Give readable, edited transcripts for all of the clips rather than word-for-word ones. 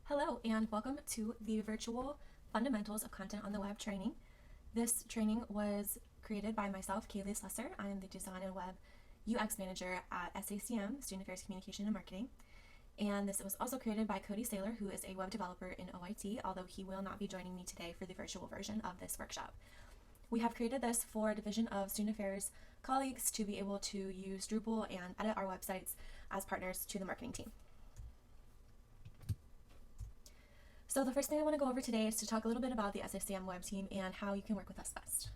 Hello and welcome to the virtual Fundamentals of Content on the Web training. This training was created by myself, Kaylee Slesser. I am the Design and Web UX Manager at SACM, Student Affairs Communication and Marketing. And this was also created by Cody Saylor, who is a web developer in OIT, although he will not be joining me today for the virtual version of this workshop. We have created this for a Division of Student Affairs colleagues to be able to use Drupal and edit our websites as partners to the marketing team. So the first thing I want to go over today is to talk a little bit about the SACM web team and how you can work with us best.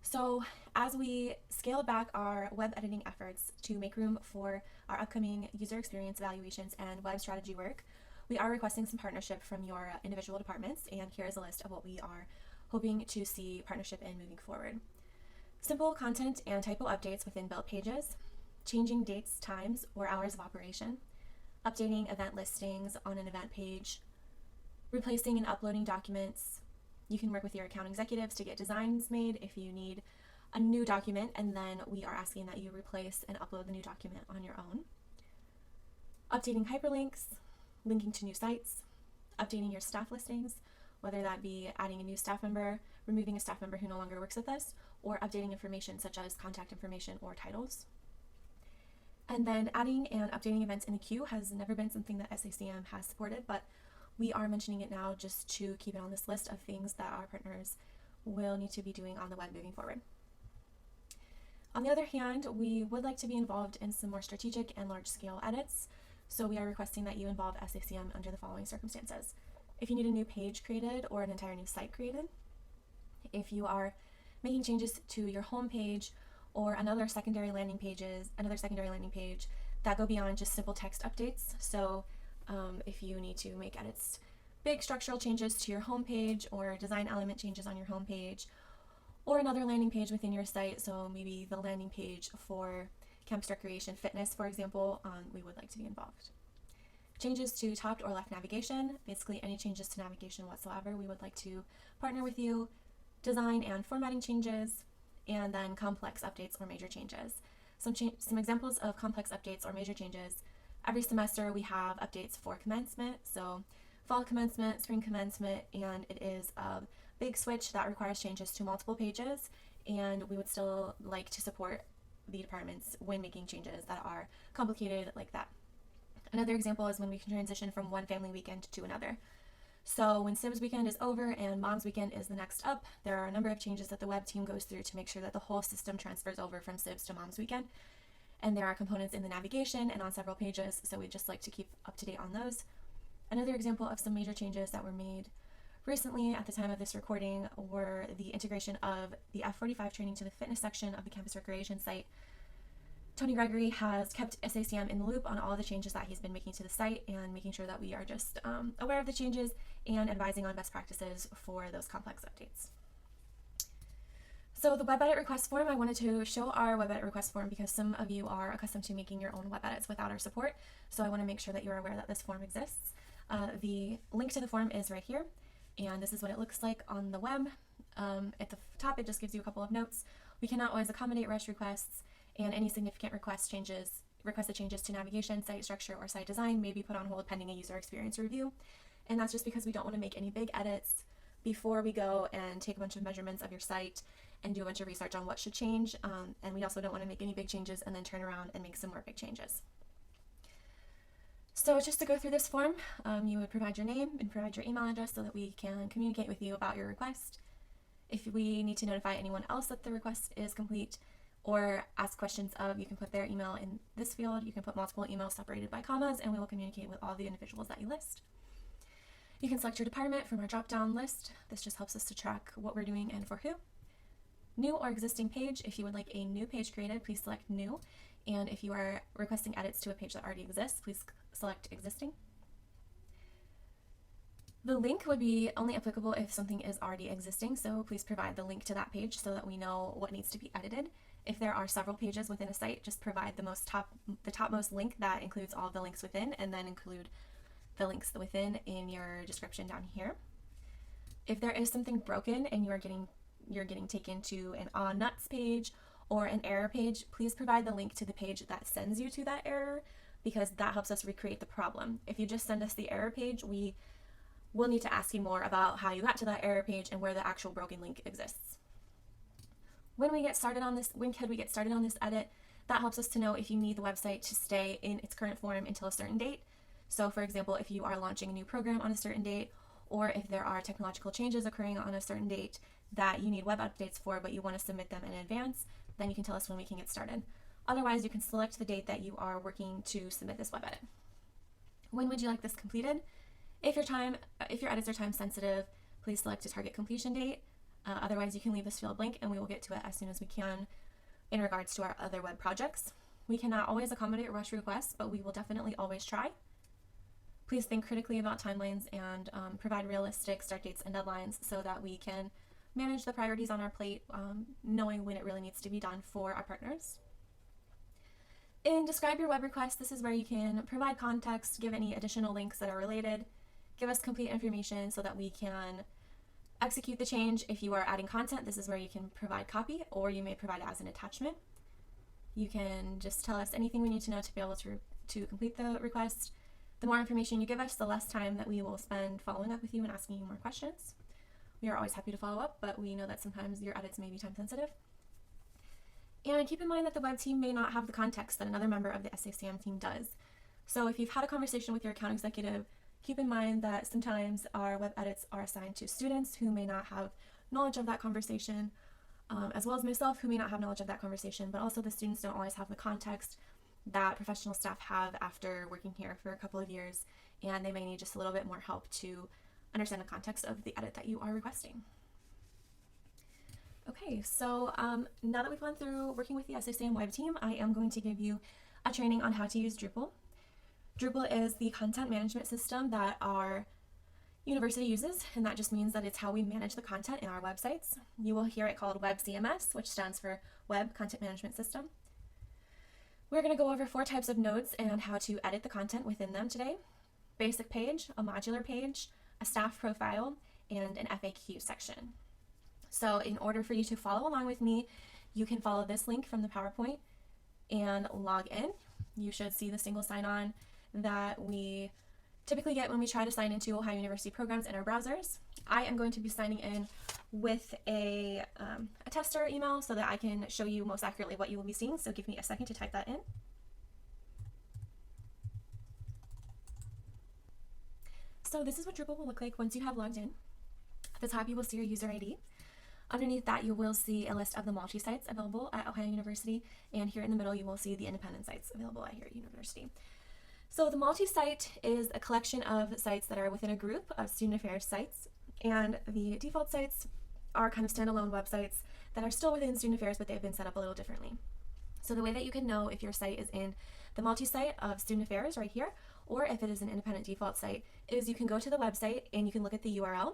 So as we scaled back our web editing efforts to make room for our upcoming user experience evaluations and web strategy work, we are requesting some partnership from your individual departments, and here is a list of what we are hoping to see partnership in moving forward. Simple content and typo updates within built pages, changing dates, times, or hours of operation, updating event listings on an event page, replacing and uploading documents. You can work with your account executives to get designs made if you need a new document, and then we are asking that you replace and upload the new document on your own. Updating hyperlinks, linking to new sites, updating your staff listings, whether that be adding a new staff member, removing a staff member who no longer works with us, or updating information such as contact information or titles. And then adding and updating events in the queue has never been something that SACM has supported, but we are mentioning it now just to keep it on this list of things that our partners will need to be doing on the web moving forward. On the other hand, we would like to be involved in some more strategic and large-scale edits, so we are requesting that you involve SACM under the following circumstances. If you need a new page created or an entire new site created, if you are making changes to your home page or another secondary landing page that go beyond just simple text updates. So if you need to make edits, big structural changes to your homepage or design element changes on your homepage, or another landing page within your site, so maybe the landing page for campus recreation fitness, for example, we would like to be involved. Changes to top or left navigation, basically any changes to navigation whatsoever, we would like to partner with you. Design and formatting changes, and then complex updates or major changes. Some examples of complex updates or major changes. Every semester we have updates for commencement, so fall commencement, spring commencement, and it is a big switch that requires changes to multiple pages, and we would still like to support the departments when making changes that are complicated like that. Another example is when we can transition from one family weekend to another. So when Sibs weekend is over and Mom's weekend is the next up, there are a number of changes that the web team goes through to make sure that the whole system transfers over from Sibs to Mom's weekend. And there are components in the navigation and on several pages, so we'd just like to keep up to date on those. Another example of some major changes that were made recently at the time of this recording were the integration of the F45 training to the fitness section of the campus recreation site. Tony Gregory has kept SACM in the loop on all the changes that he's been making to the site and making sure that we are just aware of the changes and advising on best practices for those complex updates. So the web edit request form, I wanted to show our web edit request form because some of you are accustomed to making your own web edits without our support, so I want to make sure that you're aware that this form exists. The link to the form is right here, and this is what it looks like on the web. At the top, it just gives you a couple of notes. We cannot always accommodate rush requests, and any significant requested changes to navigation, site structure, or site design may be put on hold pending a user experience review. And that's just because we don't want to make any big edits before we go and take a bunch of measurements of your site and do a bunch of research on what should change. And we also don't want to make any big changes and then turn around and make some more big changes. So just to go through this form, you would provide your name and provide your email address so that we can communicate with you about your request. If we need to notify anyone else that the request is complete, or ask questions of, you can put their email in this field. You can put multiple emails separated by commas, and we will communicate with all the individuals that you list. You can select your department from our drop-down list. This just helps us to track what we're doing and for who. New or existing page. If you would like a new page created, please select new. And if you are requesting edits to a page that already exists, please select existing. The link would be only applicable if something is already existing, so please provide the link to that page so that we know what needs to be edited. If there are several pages within a site, just provide the topmost link that includes all of the links within, and then include the links within in your description down here. If there is something broken and you're getting taken to an on nuts page or an error page, please provide the link to the page that sends you to that error because that helps us recreate the problem. If you just send us the error page, we will need to ask you more about how you got to that error page and where the actual broken link exists. When could we get started on this edit? That helps us to know if you need the website to stay in its current form until a certain date. So for example, if you are launching a new program on a certain date, or if there are technological changes occurring on a certain date that you need web updates for, but you want to submit them in advance, then you can tell us when we can get started. Otherwise, you can select the date that you are working to submit this web edit. When would you like this completed? If your edits are time sensitive, please select a target completion date. Otherwise, you can leave this field blank and we will get to it as soon as we can in regards to our other web projects. We cannot always accommodate rush requests, but we will definitely always try. Please think critically about timelines and provide realistic start dates and deadlines so that we can manage the priorities on our plate, knowing when it really needs to be done for our partners. In Describe Your Web Request, this is where you can provide context, give any additional links that are related, give us complete information so that we can execute the change. If you are adding content, this is where you can provide copy, or you may provide it as an attachment. You can just tell us anything we need to know to be able to complete the request. The more information you give us, the less time that we will spend following up with you and asking you more questions. We are always happy to follow up, but we know that sometimes your edits may be time sensitive. And keep in mind that the web team may not have the context that another member of the SACM team does. So if you've had a conversation with your account executive, keep in mind that sometimes our web edits are assigned to students who may not have knowledge of that conversation, as well as myself who may not have knowledge of that conversation, but also the students don't always have the context that professional staff have after working here for a couple of years, and they may need just a little bit more help to understand the context of the edit that you are requesting. Okay, so now that we've gone through working with the SACM web team, I am going to give you a training on how to use Drupal. Drupal is the content management system that our university uses, and that just means that it's how we manage the content in our websites. You will hear it called Web CMS, which stands for Web Content Management System. We're going to go over 4 types of nodes and how to edit the content within them today: basic page, a modular page, a staff profile, and an FAQ section. So in order for you to follow along with me, you can follow this link from the PowerPoint and log in. You should see the single sign-on that we typically get when we try to sign into Ohio University programs in our browsers. I am going to be signing in with a tester email so that I can show you most accurately what you will be seeing. So give me a second to type that in. So this is what Drupal will look like once you have logged in. At the top, you will see your user ID. Underneath that, you will see a list of the multi-sites available at Ohio University, and here in the middle, you will see the independent sites available at your university. So the multi-site is a collection of sites that are within a group of student affairs sites, and the default sites are kind of standalone websites that are still within student affairs, but they've been set up a little differently. So the way that you can know if your site is in the multi-site of student affairs right here, or if it is an independent default site, is you can go to the website and you can look at the URL.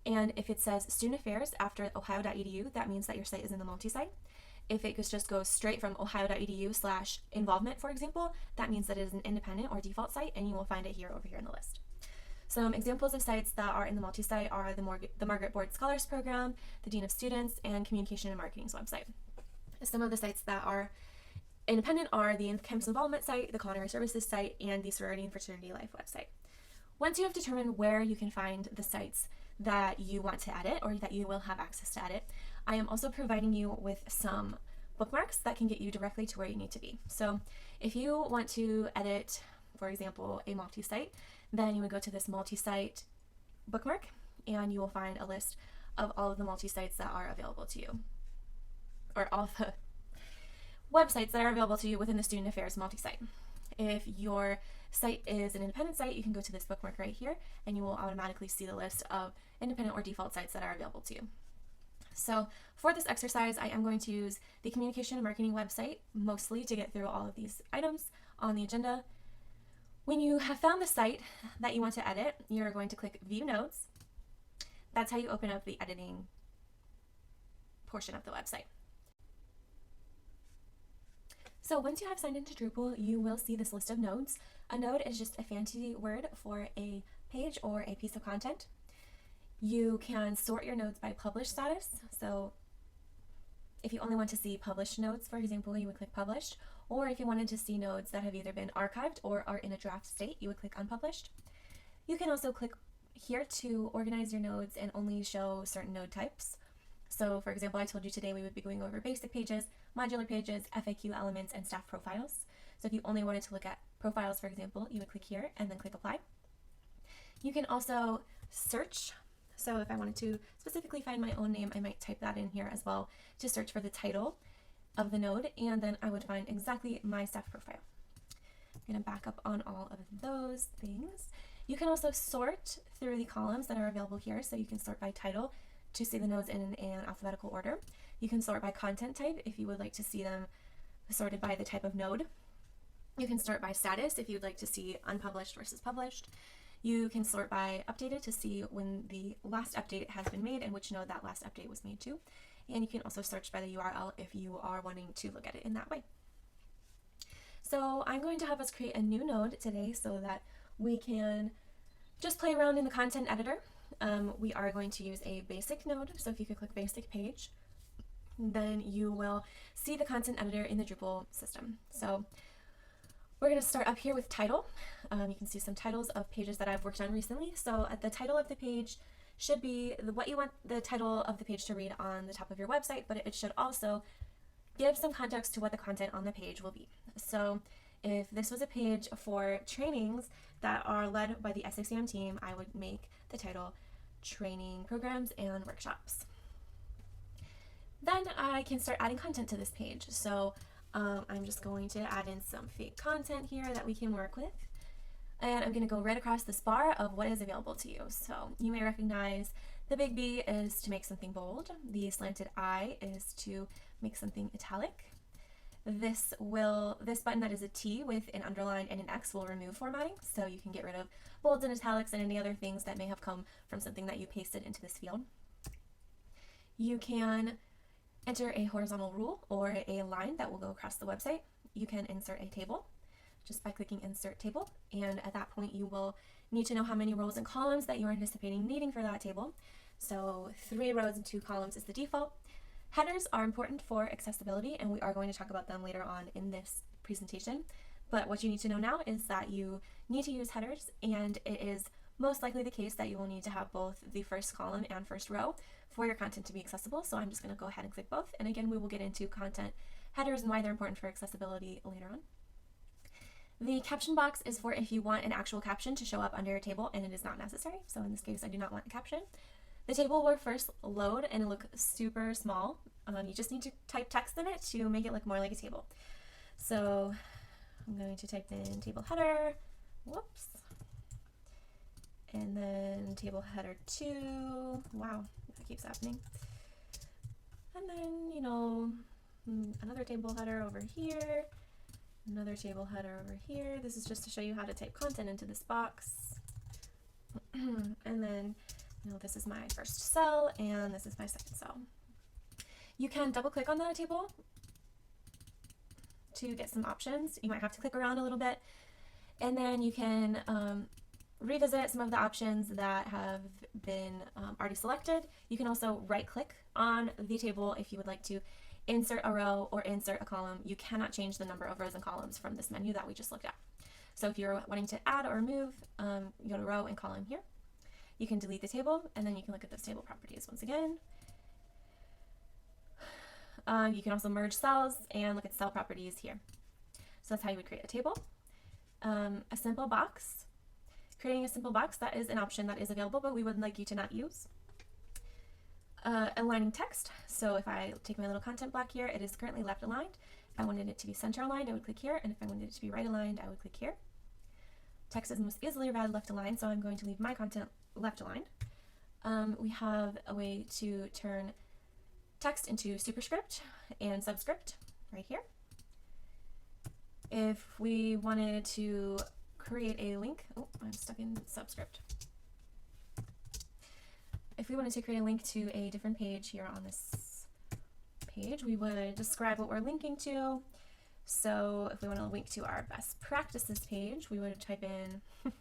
And if it says student affairs after ohio.edu, that means that your site is in the multi-site. If it just goes straight from ohio.edu/involvement, for example, that means that it is an independent or default site, and you will find it over here in the list. Some examples of sites that are in the multi-site are the Margaret Board Scholars Program, the Dean of Students, and Communication and Marketing's website. Some of the sites that are independent are the Campus Involvement site, the Culinary Services site, and the Sorority and Fraternity Life website. Once you have determined where you can find the sites that you want to edit or that you will have access to edit, I am also providing you with some bookmarks that can get you directly to where you need to be. So if you want to edit, for example, a multi-site, then you would go to this multi-site bookmark and you will find a list of all of the multi-sites that are available to you, or all the websites that are available to you within the Student Affairs multi-site. If your site is an independent site, you can go to this bookmark right here and you will automatically see the list of independent or default sites that are available to you. So for this exercise, I am going to use the Communication and Marketing website mostly to get through all of these items on the agenda. When you have found the site that you want to edit, you're going to click View Notes. That's how you open up the editing portion of the website. So once you have signed into Drupal, you will see this list of nodes. A node is just a fancy word for a page or a piece of content. You can sort your nodes by published status. So if you only want to see published nodes, for example, you would click Published, Or if you wanted to see nodes that have either been archived or are in a draft state, you would click Unpublished. You can also click here to organize your nodes and only show certain node types. So for example, I told you today we would be going over basic pages, modular pages, FAQ elements, and staff profiles. So if you only wanted to look at profiles, for example, you would click here and then click Apply. You can also search. So if I wanted to specifically find my own name, I might type that in here as well to search for the title of the node, and then I would find exactly my staff profile. I'm going to back up on all of those things. You can also sort through the columns that are available here. So you can sort by title to see the nodes in an alphabetical order. You can sort by content type if you would like to see them sorted by the type of node. You can sort by status if you would like to see unpublished versus published. You can sort by updated to see when the last update has been made and which node that last update was made to. And you can also search by the URL if you are wanting to look at it in that way. So I'm going to have us create a new node today so that we can just play around in the content editor. We are going to use a basic node. So if you could click basic page, then you will see the content editor in the Drupal system. So we're going to start up here with title. You can see some titles of pages that I've worked on recently. So at the title of the page should be what you want the title of the page to read on the top of your website, but it should also give some context to what the content on the page will be. So if this was a page for trainings that are led by the SXAM team, I would make the title Training Programs and Workshops. Then I can start adding content to this page. So I'm just going to add in some fake content here that we can work with. And I'm going to go right across this bar of what is available to you. So you may recognize the big B is to make something bold. The slanted I is to make something italic. This button that is a T with an underline and an X will remove formatting. So you can get rid of bolds and italics and any other things that may have come from something that you pasted into this field. You can enter a horizontal rule or a line that will go across the website. You can insert a table just by clicking Insert Table, and at that point you will need to know how many rows and columns that you are anticipating needing for that table. So 3 rows and 2 columns is the default. Headers are important for accessibility, and we are going to talk about them later on in this presentation. But what you need to know now is that you need to use headers, and it is most likely the case that you will need to have both the first column and first row for your content to be accessible. So I'm just going to go ahead and click both. And again, we will get into content headers and why they're important for accessibility later on. The caption box is for if you want an actual caption to show up under your table, and it is not necessary. So in this case, I do not want a caption. The table will first load and look super small. You just need to type text in it to make it look more like a table. So I'm going to type in table header, whoops, and then table header 2. Wow, that keeps happening. And then, another table header over here, another table header over here. This is just to show you how to type content into this box. And then, this is my first cell and this is my second cell. You can double click on the table to get some options. You might have to click around a little bit, and then you can revisit some of the options that have been already selected. You can also right click on the table if you would like to insert a row or insert a column. You cannot change the number of rows and columns from this menu that we just looked at. So if you're wanting to add or remove, you go to row and column here. You can delete the table, and then you can look at those table properties once again. You can also merge cells and look at cell properties here. So that's how you would create a table. A simple box. Creating a simple box, that is an option that is available, but we would like you to not use. Aligning text. So if I take my little content block here, it is currently left aligned. If I wanted it to be center aligned, I would click here, and if I wanted it to be right aligned, I would click here. Text is most easily read left aligned, so I'm going to leave my content left aligned. We have a way to turn text into superscript and subscript right here. If we wanted to create a link, oh, I'm stuck in subscript. If we wanted to create a link to a different page here on this page, we would describe what we're linking to. So if we want to link to our best practices page, we would type in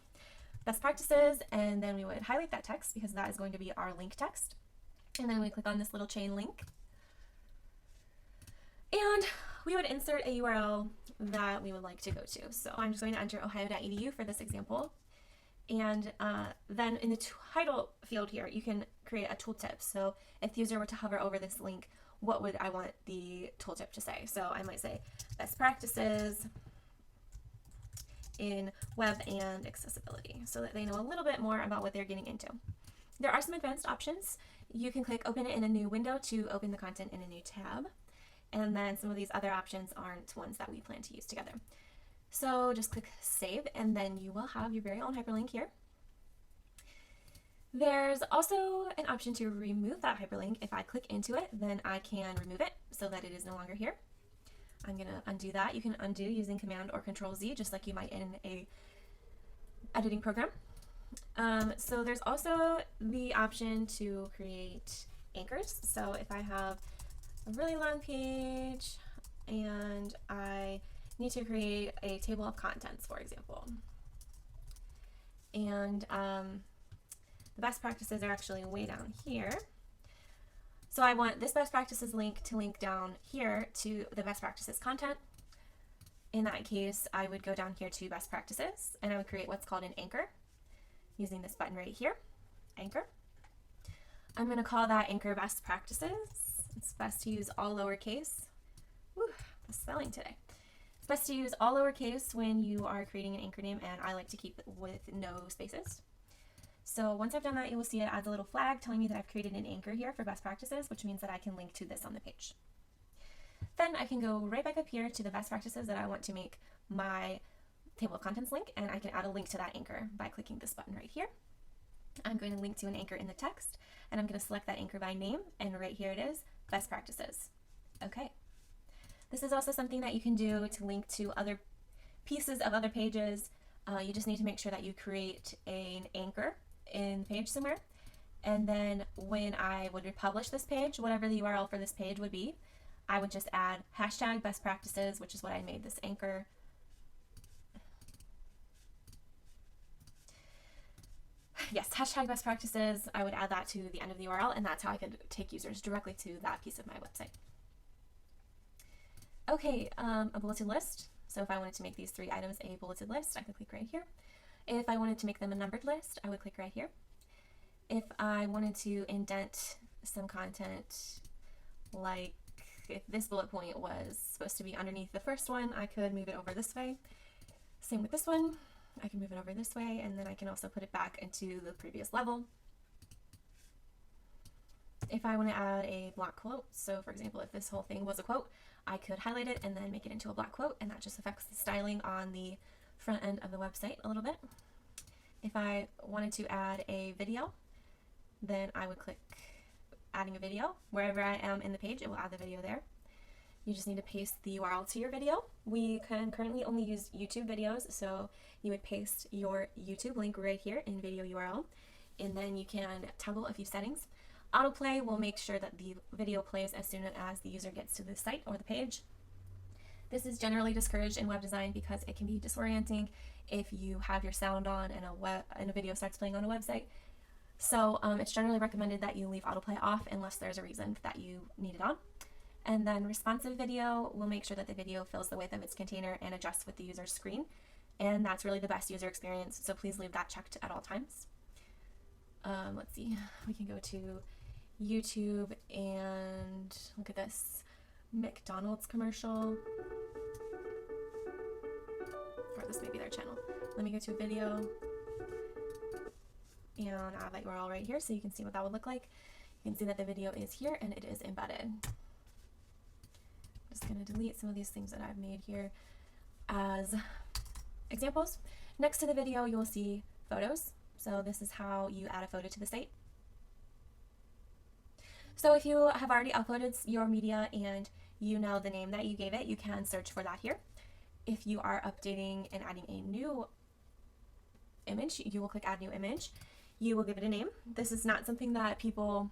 best practices, and then we would highlight that text because that is going to be our link text. And then we click on this little chain link. And we would insert a URL that we would like to go to. So I'm just going to enter ohio.edu for this example. And then in the title field here, you can create a tooltip. So if the user were to hover over this link, what would I want the tooltip to say? So I might say best practices in web and accessibility, so that they know a little bit more about what they're getting into. There are some advanced options. You can click open it in a new window to open the content in a new tab. And then some of these other options aren't ones that we plan to use together. So just click save, and then you will have your very own hyperlink here. There's also an option to remove that hyperlink. If I click into it, then I can remove it so that it is no longer here. I'm going to undo that. You can undo using Command or Control Z, just like you might in a editing program. So there's also the option to create anchors. So if I have a really long page and I need to create a table of contents, for example, and the best practices are actually way down here. So I want this best practices link to link down here to the best practices content. In that case, I would go down here to best practices, and I would create what's called an anchor using this button right here, anchor. I'm going to call that anchor best practices. It's best to use all lowercase. Whew, the spelling today. It's best to use all lowercase when you are creating an anchor name, and I like to keep it with no spaces. So once I've done that, you will see it adds a little flag telling me that I've created an anchor here for best practices, which means that I can link to this on the page. Then I can go right back up here to the best practices that I want to make my table of contents link, and I can add a link to that anchor by clicking this button right here. I'm going to link to an anchor in the text, and I'm going to select that anchor by name, and right here it is, best practices. Okay. This is also something that you can do to link to other pieces of other pages. You just need to make sure that you create an anchor in the page somewhere, and then when I would republish this page, whatever the URL for this page would be, I would just add hashtag best practices, which is what I made this anchor. Yes, hashtag best practices. I would add that to the end of the URL, and that's how I could take users directly to that piece of my website. Okay, a bulleted list. So if I wanted to make these 3 items a bulleted list, I could click right here. If I wanted to make them a numbered list, I would click right here. If I wanted to indent some content, like if this bullet point was supposed to be underneath the first one, I could move it over this way. Same with this one. I can move it over this way, and then I can also put it back into the previous level. If I want to add a block quote, so for example, if this whole thing was a quote, I could highlight it and then make it into a block quote, and that just affects the styling on the front end of the website a little bit. If I wanted to add a video, then I would click adding a video. Wherever I am in the page, it will add the video there. You just need to paste the URL to your video. We can currently only use YouTube videos, so you would paste your YouTube link right here in video URL, and then you can toggle a few settings. Autoplay will make sure that the video plays as soon as the user gets to the site or the page. This is generally discouraged in web design because it can be disorienting if you have your sound on and a video starts playing on a website. So it's generally recommended that you leave autoplay off unless there's a reason that you need it on. And then responsive video will make sure that the video fills the width of its container and adjusts with the user's screen. And that's really the best user experience, so please leave that checked at all times. Let's see, we can go to YouTube and look at this McDonald's commercial. Or this may be their channel. Let me go to a video and add that URL right here so you can see what that would look like. You can see that the video is here and it is embedded. I'm just going to delete some of these things that I've made here as examples. Next to the video, you will see photos. So this is how you add a photo to the site. So if you have already uploaded your media and you know the name that you gave it, you can search for that here. If you are updating and adding a new image, you will click add new image. You will give it a name. This is not something that people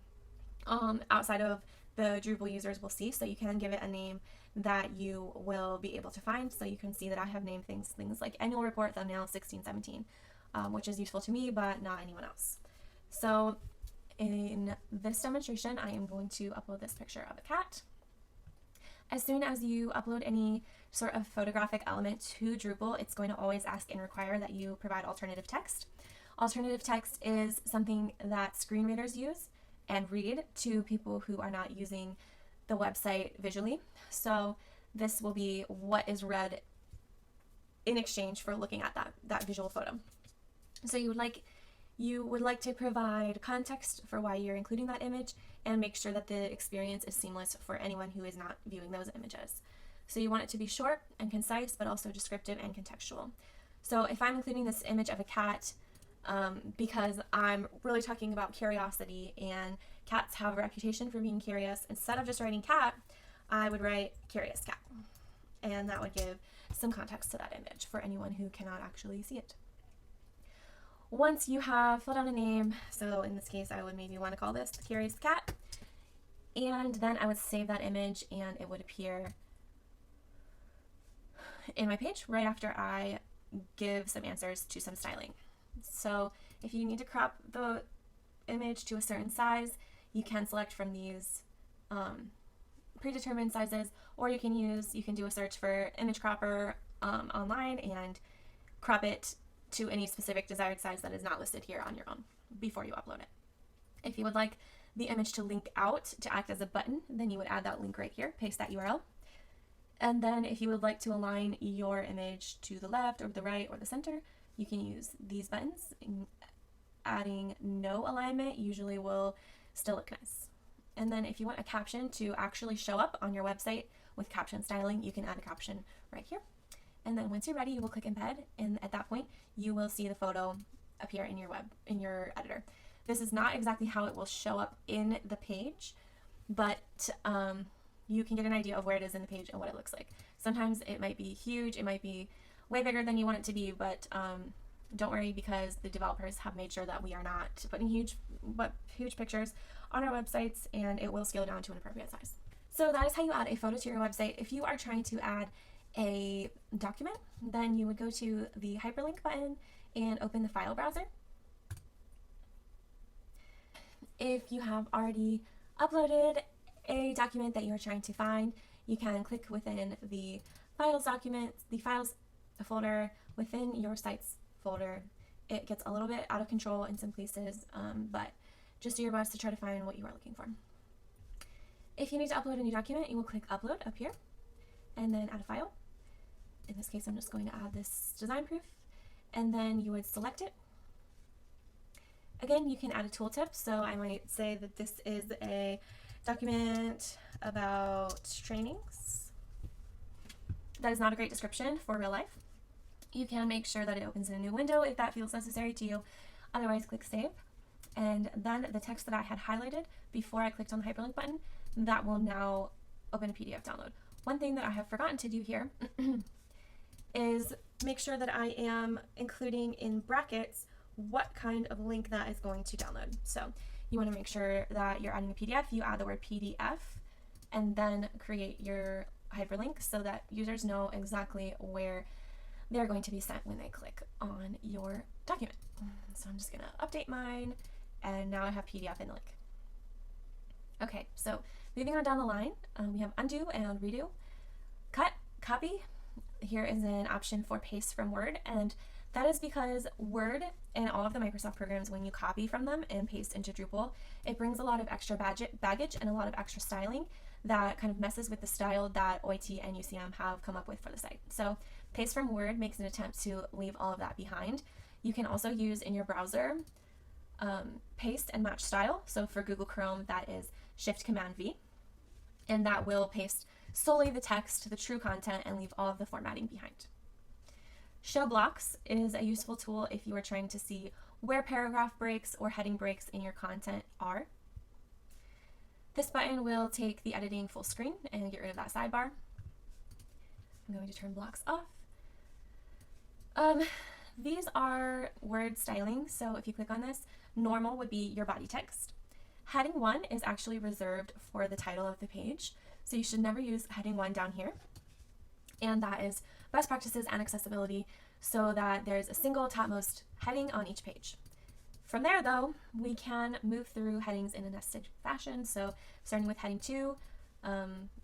outside of the Drupal users will see, so you can give it a name that you will be able to find. So you can see that I have named things like annual report thumbnail 1617, which is useful to me but not anyone else. So in this demonstration, I am going to upload this picture of a cat, As soon as you upload any sort of photographic element to Drupal, it's going to always ask and require that you provide alternative text. Alternative text is something that screen readers use and read to people who are not using the website visually. So this will be what is read in exchange for looking at that visual photo. So you would like to provide context for why you're including that image and make sure that the experience is seamless for anyone who is not viewing those images. So you want it to be short and concise, but also descriptive and contextual. So if I'm including this image of a cat, because I'm really talking about curiosity and cats have a reputation for being curious, instead of just writing cat, I would write curious cat. And that would give some context to that image for anyone who cannot actually see it. Once you have filled out a name, so in this case I would maybe want to call this the Curious Cat, and then I would save that image and it would appear in my page right after I give some answers to some styling. So if you need to crop the image to a certain size, you can select from these predetermined sizes, or you can do a search for image cropper online and crop it to any specific desired size that is not listed here on your own before you upload it. If you would like the image to link out to act as a button, then you would add that link right here, paste that URL. And then if you would like to align your image to the left or the right or the center, you can use these buttons. Adding no alignment usually will still look nice. And then if you want a caption to actually show up on your website with caption styling, you can add a caption right here. And then once you're ready, you will click embed, and at that point you will see the photo appear in your editor. This is not exactly how it will show up in the page, but you can get an idea of where it is in the page and what it looks like. Sometimes it might be huge, it might be way bigger than you want it to be, but don't worry, because the developers have made sure that we are not putting huge pictures on our websites, and it will scale down to an appropriate size. So that is how you add a photo to your website. If you are trying to add a document, then you would go to the hyperlink button and open the file browser. If you have already uploaded a document that you are trying to find, you can click within the files folder within your sites folder. It gets a little bit out of control in some places, but just do your best to try to find what you are looking for. If you need to upload a new document, you will click upload up here and then add a file. In this case, I'm just going to add this design proof, and then you would select it. Again, you can add a tooltip, so I might say that this is a document about trainings. That is not a great description for real life. You can make sure that it opens in a new window if that feels necessary to you. Otherwise, click save. And then the text that I had highlighted before I clicked on the hyperlink button, that will now open a PDF download. One thing that I have forgotten to do here is make sure that I am including in brackets what kind of link that is going to download. So you want to make sure that you're adding a PDF, you add the word PDF, and then create your hyperlink so that users know exactly where they're going to be sent when they click on your document. So I'm just going to update mine, and now I have PDF in the link. Okay, so moving on down the line, we have undo and redo. Cut, copy. Here is an option for paste from Word, and that is because Word and all of the Microsoft programs, when you copy from them and paste into Drupal, it brings a lot of extra baggage and a lot of extra styling that kind of messes with the style that OIT and UCM have come up with for the site. So paste from Word makes an attempt to leave all of that behind. You can also use in your browser paste and match style. So for Google Chrome, that is Shift-Command-V, and that will paste solely the text, the true content, and leave all of the formatting behind. Show blocks is a useful tool if you are trying to see where paragraph breaks or heading breaks in your content are. This button will take the editing full screen and get rid of that sidebar. I'm going to turn blocks off. These are word styling, so if you click on this, normal would be your body text. Heading 1 is actually reserved for the title of the page, so you should never use heading 1 down here. And that is best practices and accessibility, so that there's a single topmost heading on each page. From there, though, we can move through headings in a nested fashion. So starting with heading 2,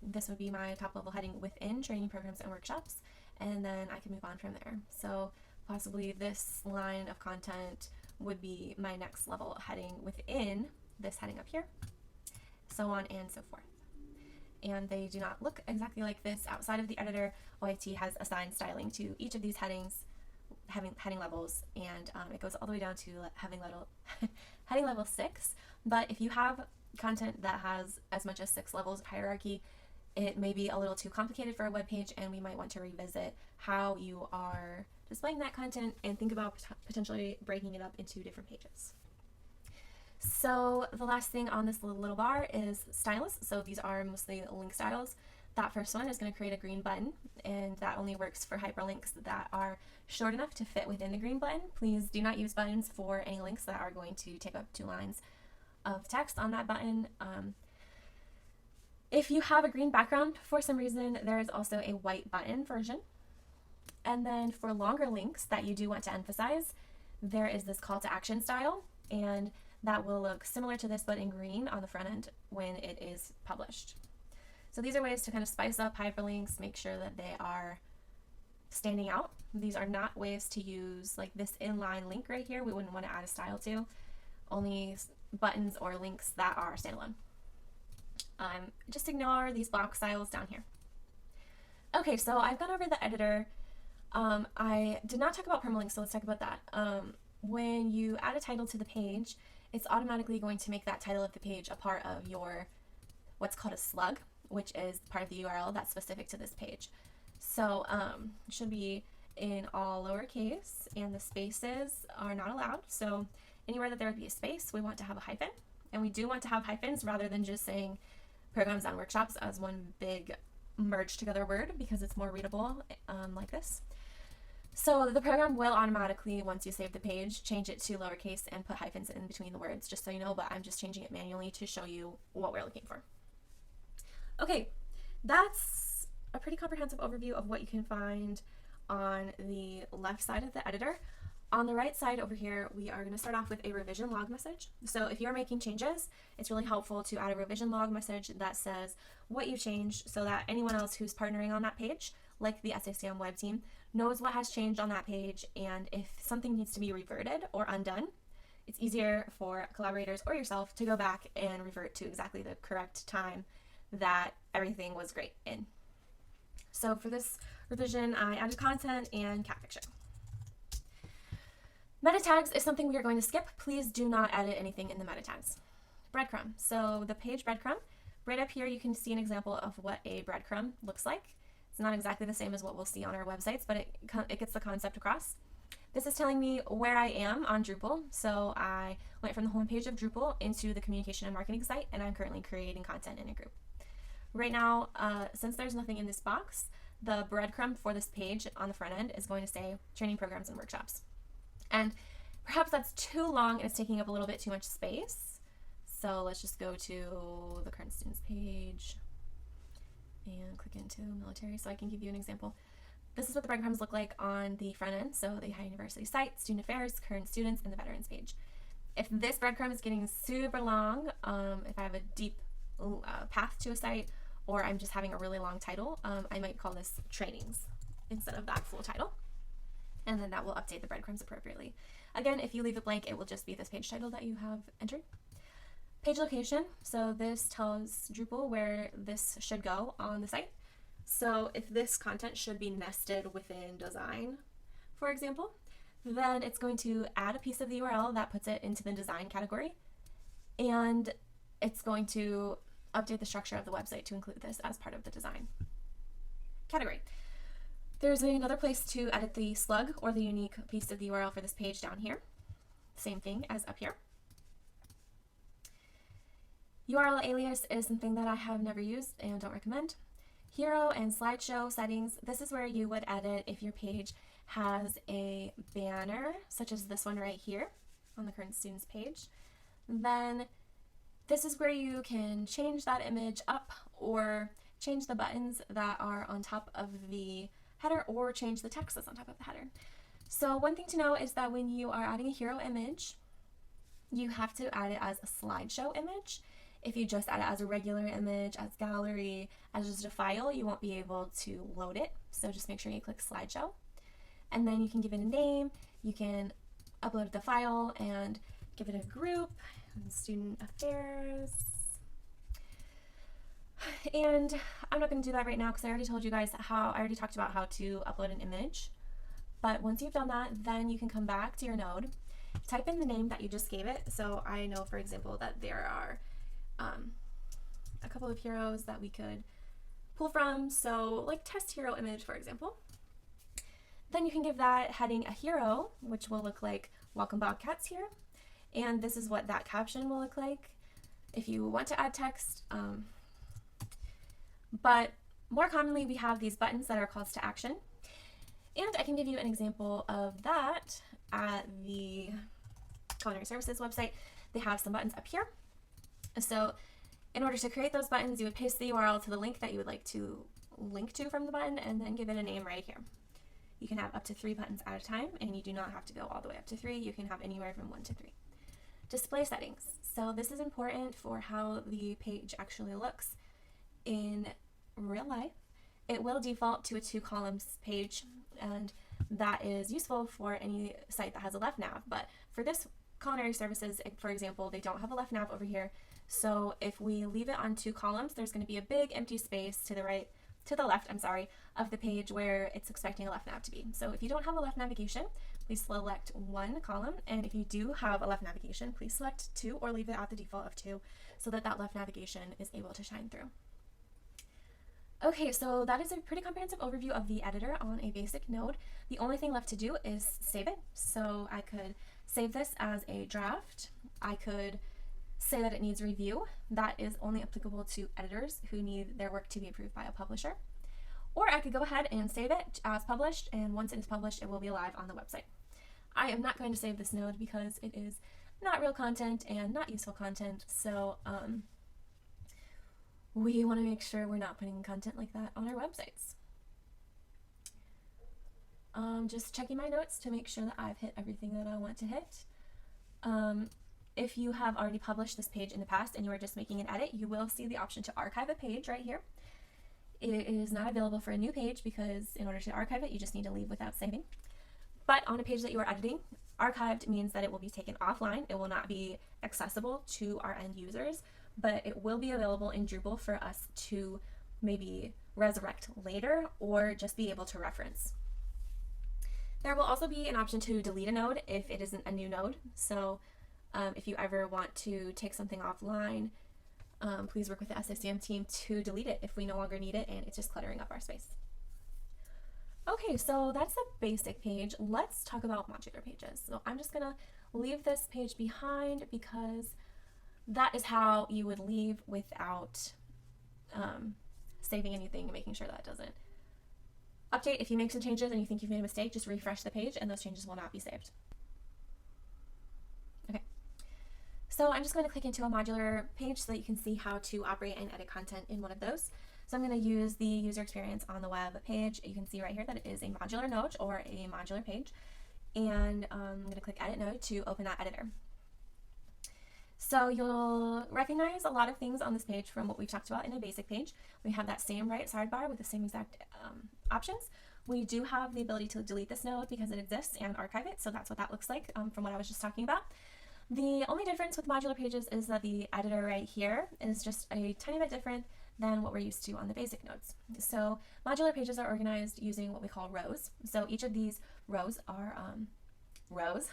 This would be my top level heading within training programs and workshops, and then I can move on from there. So possibly this line of content would be my next level heading within this heading up here, so on and so forth. And they do not look exactly like this outside of the editor. OIT has assigned styling to each of these headings, heading levels, and it goes all the way down to heading level 6. But if you have content that has as much as 6 levels of hierarchy, it may be a little too complicated for a web page, and we might want to revisit how you are displaying that content and think about potentially breaking it up into different pages. So the last thing on this little bar is styles. So these are mostly link styles. That first one is going to create a green button, and that only works for hyperlinks that are short enough to fit within the green button. Please do not use buttons for any links that are going to take up 2 lines of text on that button. If you have a green background for some reason, there is also a white button version. And then for longer links that you do want to emphasize, there is this call to action style, and that will look similar to this but in green on the front end when it is published. So these are ways to kind of spice up hyperlinks, make sure that they are standing out. These are not ways to use like this inline link right here. We wouldn't want to add a style to. Only buttons or links that are standalone. Just ignore these block styles down here. Okay, so I've gone over the editor. I did not talk about permalinks, so let's talk about that. When you add a title to the page, it's automatically going to make that title of the page a part of your what's called a slug, which is part of the URL that's specific to this page. So it should be in all lowercase, and the spaces are not allowed. So anywhere that there would be a space, we want to have a hyphen, and we do want to have hyphens rather than just saying programs and workshops as one big merged together word, because it's more readable like this. So the program will automatically, once you save the page, change it to lowercase and put hyphens in between the words, just so you know, but I'm just changing it manually to show you what we're looking for. Okay, that's a pretty comprehensive overview of what you can find on the left side of the editor. On the right side over here, we are going to start off with a revision log message. So if you're making changes, it's really helpful to add a revision log message that says what you changed, so that anyone else who's partnering on that page, like the SACM web team, knows what has changed on that page, and if something needs to be reverted or undone, it's easier for collaborators or yourself to go back and revert to exactly the correct time that everything was great in. So for this revision, I added content and cat picture. Meta tags is something we are going to skip. Please do not edit anything in the meta tags. Breadcrumb. So the page breadcrumb, right up here you can see an example of what a breadcrumb looks like. It's not exactly the same as what we'll see on our websites, but it gets the concept across. This is telling me where I am on Drupal. So I went from the homepage of Drupal into the communication and marketing site, and I'm currently creating content in a group. Right now, since there's nothing in this box, the breadcrumb for this page on the front end is going to say training programs and workshops. And perhaps that's too long and it's taking up a little bit too much space. So let's just go to the current students page and click into military so I can give you an example. This is what the breadcrumbs look like on the front end. So the Ohio University site, student affairs, current students, and the veterans page. If this breadcrumb is getting super long, if I have a deep path to a site, or I'm just having a really long title, I might call this trainings instead of that full title. And then that will update the breadcrumbs appropriately. Again, if you leave it blank, it will just be this page title that you have entered. Page location. So this tells Drupal where this should go on the site. So if this content should be nested within design, for example, then it's going to add a piece of the URL that puts it into the design category. And it's going to update the structure of the website to include this as part of the design category. There's another place to edit the slug or the unique piece of the URL for this page down here. Same thing as up here. URL alias is something that I have never used and don't recommend. Hero and slideshow settings. This is where you would edit if your page has a banner, such as this one right here on the current students page. Then this is where you can change that image up or change the buttons that are on top of the header or change the text that's on top of the header. So one thing to know is that when you are adding a hero image, you have to add it as a slideshow image. If you just add it as a regular image, as gallery, as just a file, you won't be able to load it. So just make sure you click slideshow. And then you can give it a name. You can upload the file and give it a group, student affairs. And I'm not going to do that right now because I already told you guys I already talked about how to upload an image. But once you've done that, then you can come back to your node, type in the name that you just gave it. So I know, for example, that there are a couple of heroes that we could pull from. So like test hero image, for example. Then you can give that heading a hero, which will look like Welcome Bobcats here. And this is what that caption will look like if you want to add text. But more commonly, we have these buttons that are calls to action. And I can give you an example of that at the Culinary Services website. They have some buttons up here. So in order to create those buttons, you would paste the URL to the link that you would like to link to from the button and then give it a name right here. You can have up to 3 buttons at a time, and you do not have to go all the way up to 3. You can have anywhere from 1 to 3. Display settings. So this is important for how the page actually looks in real life. It will default to a 2 columns page, and that is useful for any site that has a left nav. But for this Culinary Services, for example, they don't have a left nav over here. So if we leave it on 2 columns, there's going to be a big empty space to the left of the page where it's expecting a left nav to be. So if you don't have a left navigation, please select 1 column, and if you do have a left navigation, please select 2 or leave it at the default of 2 so that that left navigation is able to shine through. Okay, so that is a pretty comprehensive overview of the editor on a basic node. The only thing left to do is save it. So I could save this as a draft. I could say that it needs review. That is only applicable to editors who need their work to be approved by a publisher. Or I could go ahead and save it as published, and once it is published, it will be live on the website. I am not going to save this node because it is not real content and not useful content, so we want to make sure we're not putting content like that on our websites. Just checking my notes to make sure that I've hit everything that I want to hit. If you have already published this page in the past and you are just making an edit, you will see the option to archive a page right here. It is not available for a new page because in order to archive it, you just need to leave without saving. But on a page that you are editing, archived means that it will be taken offline. It will not be accessible to our end users, but it will be available in Drupal for us to maybe resurrect later or just be able to reference. There will also be an option to delete a node if it isn't a new node. So if you ever want to take something offline, please work with the SICM team to delete it if we no longer need it and it's just cluttering up our space. Okay, so that's the basic page. Let's talk about modular pages. So I'm just gonna leave this page behind because that is how you would leave without saving anything and making sure that doesn't update. If you make some changes and you think you've made a mistake, just refresh the page and those changes will not be saved. Okay, so I'm just going to click into a modular page so that you can see how to operate and edit content in one of those. So I'm going to use the user experience on the web page. You can see right here that it is a modular node or a modular page. And I'm going to click Edit Node to open that editor. So you'll recognize a lot of things on this page from what we've talked about in a basic page. We have that same right sidebar with the same exact options. We do have the ability to delete this node because it exists and archive it. So that's what that looks like from what I was just talking about. The only difference with modular pages is that the editor right here is just a tiny bit different than what we're used to on the basic nodes. So modular pages are organized using what we call rows. So each of these rows are rows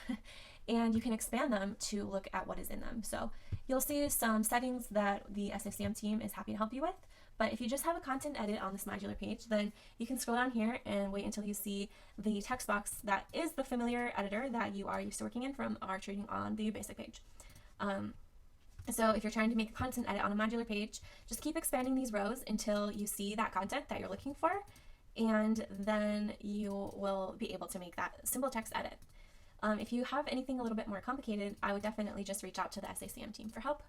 and you can expand them to look at what is in them. So you'll see some settings that the SICM team is happy to help you with. But if you just have a content edit on this modular page, then you can scroll down here and wait until you see the text box that is the familiar editor that you are used to working in from our training on the basic page. So if you're trying to make a content edit on a modular page, just keep expanding these rows until you see that content that you're looking for, and then you will be able to make that simple text edit. If you have anything a little bit more complicated, I would definitely just reach out to the SICM team for help.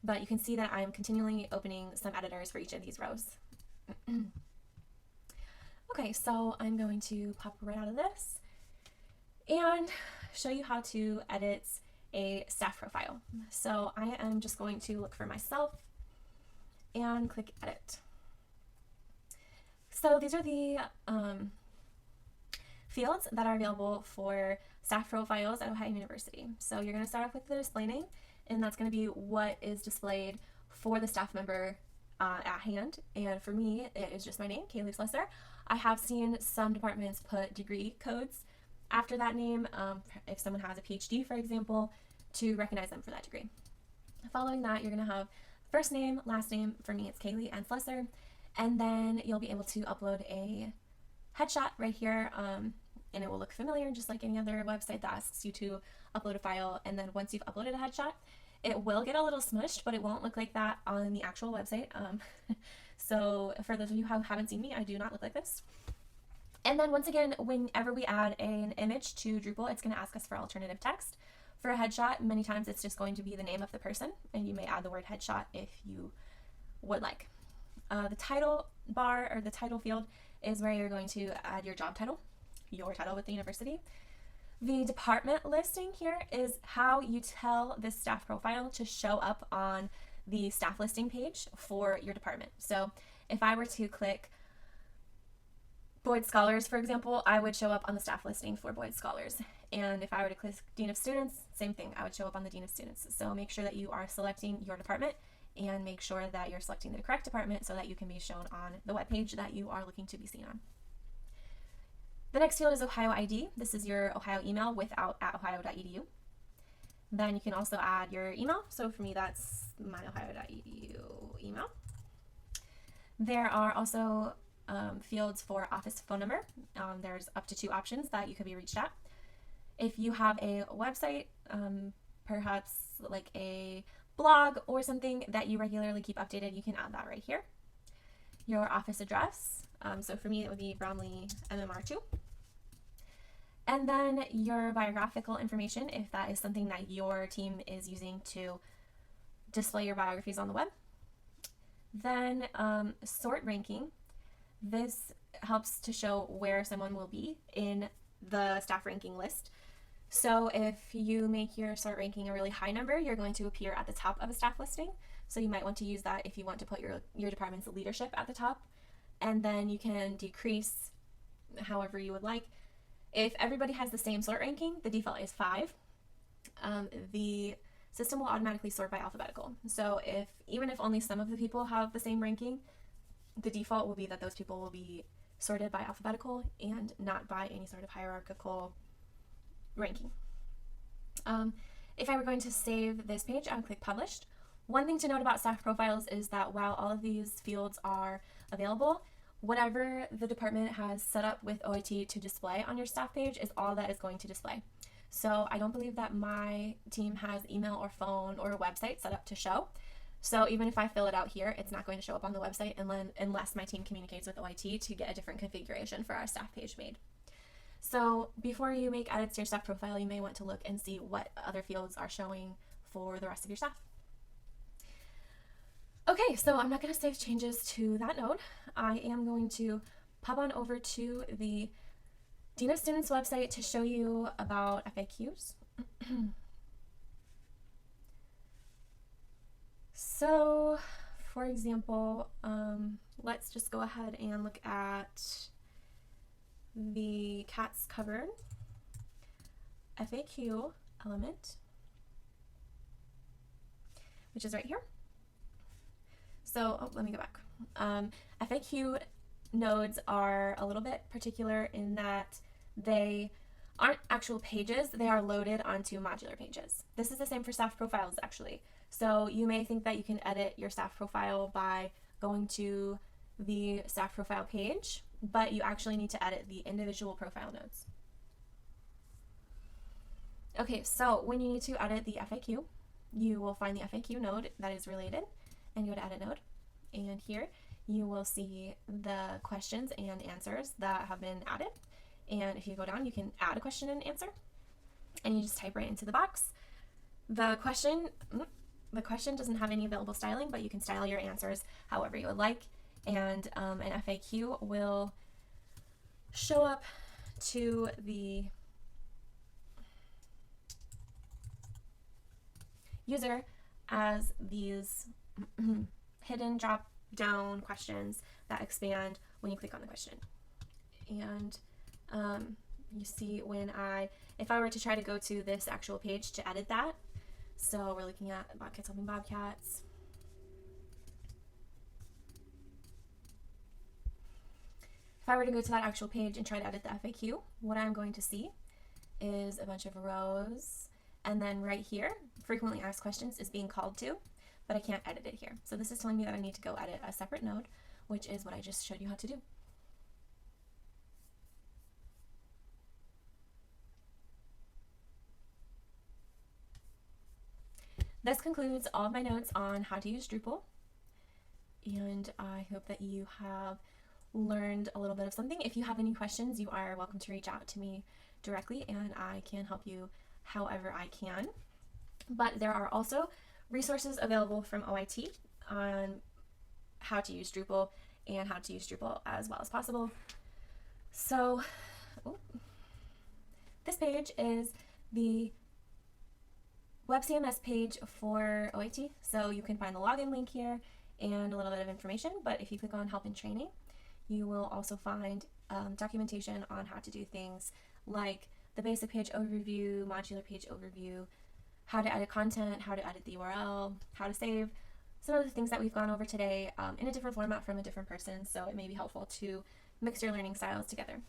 But you can see that I'm continually opening some editors for each of these rows. Okay, so I'm going to pop right out of this and show you how to edit a staff profile. So I am just going to look for myself and click edit. So these are the fields that are available for staff profiles at Ohio University. So you're going to start off with the display name, and that's going to be what is displayed for the staff member at hand. And for me, it is just my name, Kaylee Slesser. I have seen some departments put degree codes after that name, if someone has a PhD, for example, to recognize them for that degree. Following that, you're going to have first name, last name. For me, it's Kaylee Ann Slesser. And then you'll be able to upload a headshot right here, and it will look familiar, just like any other website that asks you to upload a file. And then once you've uploaded a headshot, it will get a little smushed, but it won't look like that on the actual website. So for those of you who haven't seen me, I do not look like this. And then once again, whenever we add an image to Drupal, it's going to ask us for alternative text. For a headshot, many times it's just going to be the name of the person, and you may add the word headshot if you would like. The title bar, or the title field, is where you're going to add your job title, your title with the university. The department listing here is how you tell this staff profile to show up on the staff listing page for your department. So if I were to click Boyd Scholars, for example, I would show up on the staff listing for Boyd Scholars. And if I were to click Dean of Students, same thing, I would show up on the Dean of Students. So make sure that you are selecting your department, and make sure that you're selecting the correct department so that you can be shown on the web page that you are looking to be seen on. The next field is Ohio ID. This is your Ohio email without @ohio.edu. Then you can also add your email. So for me, that's my ohio.edu email. There are also fields for office phone number. There's up to 2 options that you could be reached at. If you have a website, perhaps like a blog or something that you regularly keep updated, you can add that right here. Your office address. So for me, it would be Bromley MMR2. And then your biographical information, if that is something that your team is using to display your biographies on the web. Then sort ranking. This helps to show where someone will be in the staff ranking list. So if you make your sort ranking a really high number, you're going to appear at the top of a staff listing. So you might want to use that if you want to put your department's leadership at the top. And then you can decrease however you would like. If everybody has the same sort ranking, the default is 5. The system will automatically sort by alphabetical. So even if only some of the people have the same ranking, the default will be that those people will be sorted by alphabetical and not by any sort of hierarchical ranking. If I were going to save this page, I would click Published. One thing to note about staff profiles is that while all of these fields are available, whatever the department has set up with OIT to display on your staff page is all that is going to display. So I don't believe that my team has email or phone or a website set up to show. So even if I fill it out here, it's not going to show up on the website unless my team communicates with OIT to get a different configuration for our staff page made. So before you make edits to your staff profile, you may want to look and see what other fields are showing for the rest of your staff. Okay, so I'm not going to save changes to that node. I am going to pop on over to the Dean of Students website to show you about FAQs. So, for example, let's just go ahead and look at the CATS covered FAQ element, which is right here. So, let me go back. FAQ nodes are a little bit particular in that they aren't actual pages, they are loaded onto modular pages. This is the same for staff profiles, actually. So you may think that you can edit your staff profile by going to the staff profile page, but you actually need to edit the individual profile nodes. Okay, so when you need to edit the FAQ, you will find the FAQ node that is related, and you go to Edit Node, and here you will see the questions and answers that have been added. And if you go down, you can add a question and answer, and you just type right into the box. The question doesn't have any available styling, but you can style your answers however you would like, and an FAQ will show up to the user as these hidden drop down questions that expand when you click on the question. And you see if I were to try to go to this actual page to edit that, so we're looking at Bobcats Helping Bobcats. If I were to go to that actual page and try to edit the FAQ, what I'm going to see is a bunch of rows, and then right here, frequently asked questions is being called to, but I can't edit it here. So this is telling me that I need to go edit a separate node, which is what I just showed you how to do. This concludes all of my notes on how to use Drupal, and I hope that you have learned a little bit of something. If you have any questions, you are welcome to reach out to me directly, and I can help you however I can. But there are also resources available from OIT on how to use Drupal and how to use Drupal as well as possible. So this page is the Web CMS page for OIT, so you can find the login link here and a little bit of information. But if you click on Help and Training, you will also find documentation on how to do things like the basic page overview, modular page overview, how to edit content, how to edit the URL, how to save, some of the things that we've gone over today in a different format from a different person, so it may be helpful to mix your learning styles together.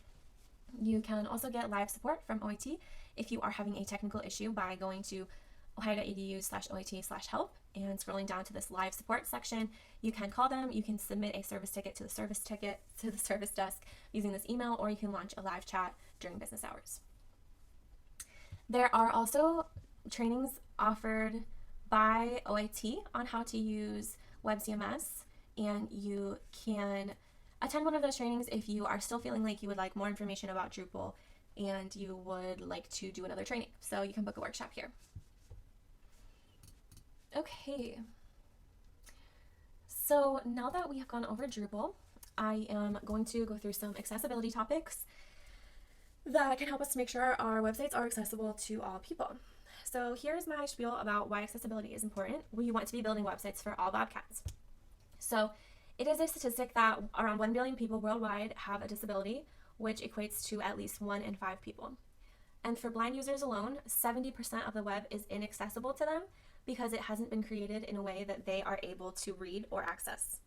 You can also get live support from OIT if you are having a technical issue by going to ohio.edu/OIT/help and scrolling down to this live support section. You can call them, you can submit a service ticket to the service desk using this email, or you can launch a live chat during business hours. There are also trainings offered by OIT on how to use Web CMS, and you can attend one of those trainings if you are still feeling like you would like more information about Drupal and you would like to do another training. So you can book a workshop here. Okay, so now that we have gone over Drupal, I am going to go through some accessibility topics that can help us to make sure our websites are accessible to all people. So here's my spiel about why accessibility is important. We want to be building websites for all Bobcats. So it is a statistic that around 1 billion people worldwide have a disability, which equates to at least 1 in 5 people. And for blind users alone, 70% of the web is inaccessible to them because it hasn't been created in a way that they are able to read or access.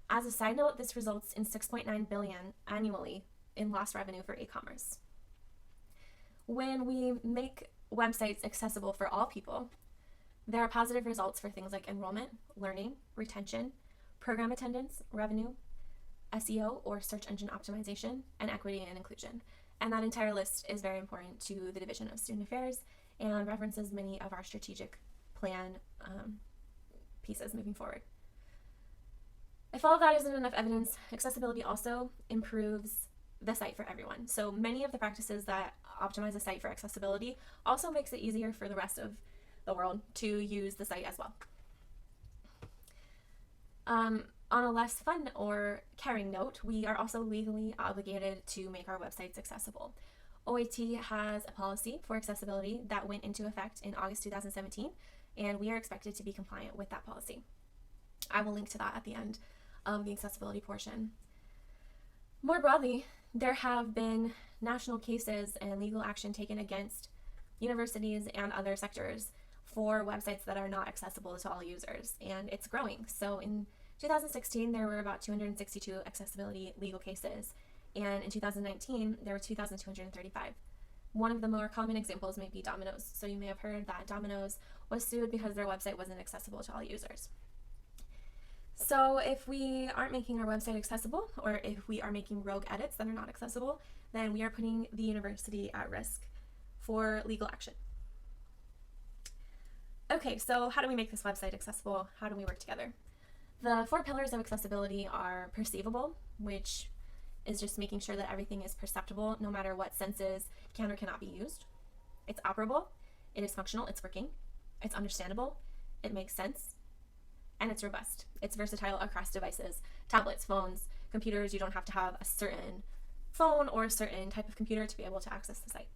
As a side note, this results in $6.9 billion annually in lost revenue for e-commerce. When we make websites accessible for all people, there are positive results for things like enrollment, learning, retention, program attendance, revenue, SEO or search engine optimization, and equity and inclusion. And that entire list is very important to the Division of Student Affairs and references many of our strategic plan pieces moving forward. If all of that isn't enough evidence, accessibility also improves the site for everyone. So many of the practices that optimize a site for accessibility also makes it easier for the rest of the world to use the site as well. On a less fun or caring note, we are also legally obligated to make our websites accessible. OIT has a policy for accessibility that went into effect in August 2017, and we are expected to be compliant with that policy. I will link to that at the end of the accessibility portion. More broadly, there have been national cases and legal action taken against universities and other sectors for websites that are not accessible to all users, and it's growing. So in 2016, there were about 262 accessibility legal cases, and in 2019, there were 2,235. One of the more common examples may be Domino's. So you may have heard that Domino's was sued because their website wasn't accessible to all users. So if we aren't making our website accessible, or if we are making rogue edits that are not accessible, then we are putting the university at risk for legal action. Okay, so how do we make this website accessible? How do we work together? The 4 pillars of accessibility are perceivable, which is just making sure that everything is perceptible no matter what senses can or cannot be used. It's operable, it is functional, it's working, it's understandable, it makes sense, and it's robust. It's versatile across devices, tablets, phones, computers. You don't have to have a certain phone or a certain type of computer to be able to access the site.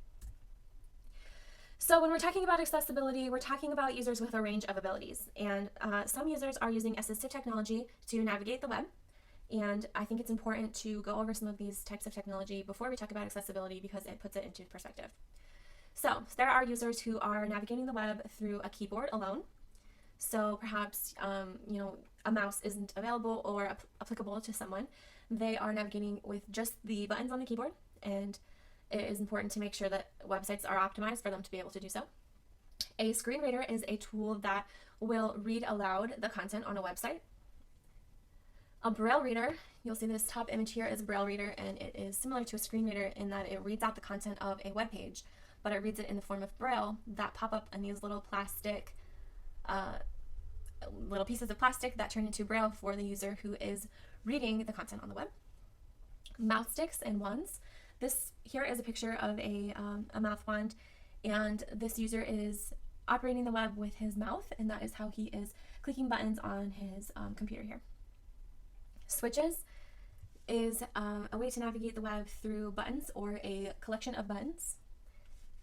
So when we're talking about accessibility, we're talking about users with a range of abilities. And some users are using assistive technology to navigate the web. And I think it's important to go over some of these types of technology before we talk about accessibility because it puts it into perspective. So there are users who are navigating the web through a keyboard alone. So perhaps a mouse isn't available or applicable to someone. They are navigating with just the buttons on the keyboard, and it is important to make sure that websites are optimized for them to be able to do so. A screen reader is a tool that will read aloud the content on a website. A braille reader, you'll see this top image here is a braille reader, and it is similar to a screen reader in that it reads out the content of a web page, but it reads it in the form of braille that pop up in these little plastic little pieces of plastic that turn into braille for the user who is reading the content on the web. Mouth sticks and wands. This here is a picture of a mouth wand, and this user is operating the web with his mouth, and that is how he is clicking buttons on his computer here. Switches is a way to navigate the web through buttons or a collection of buttons.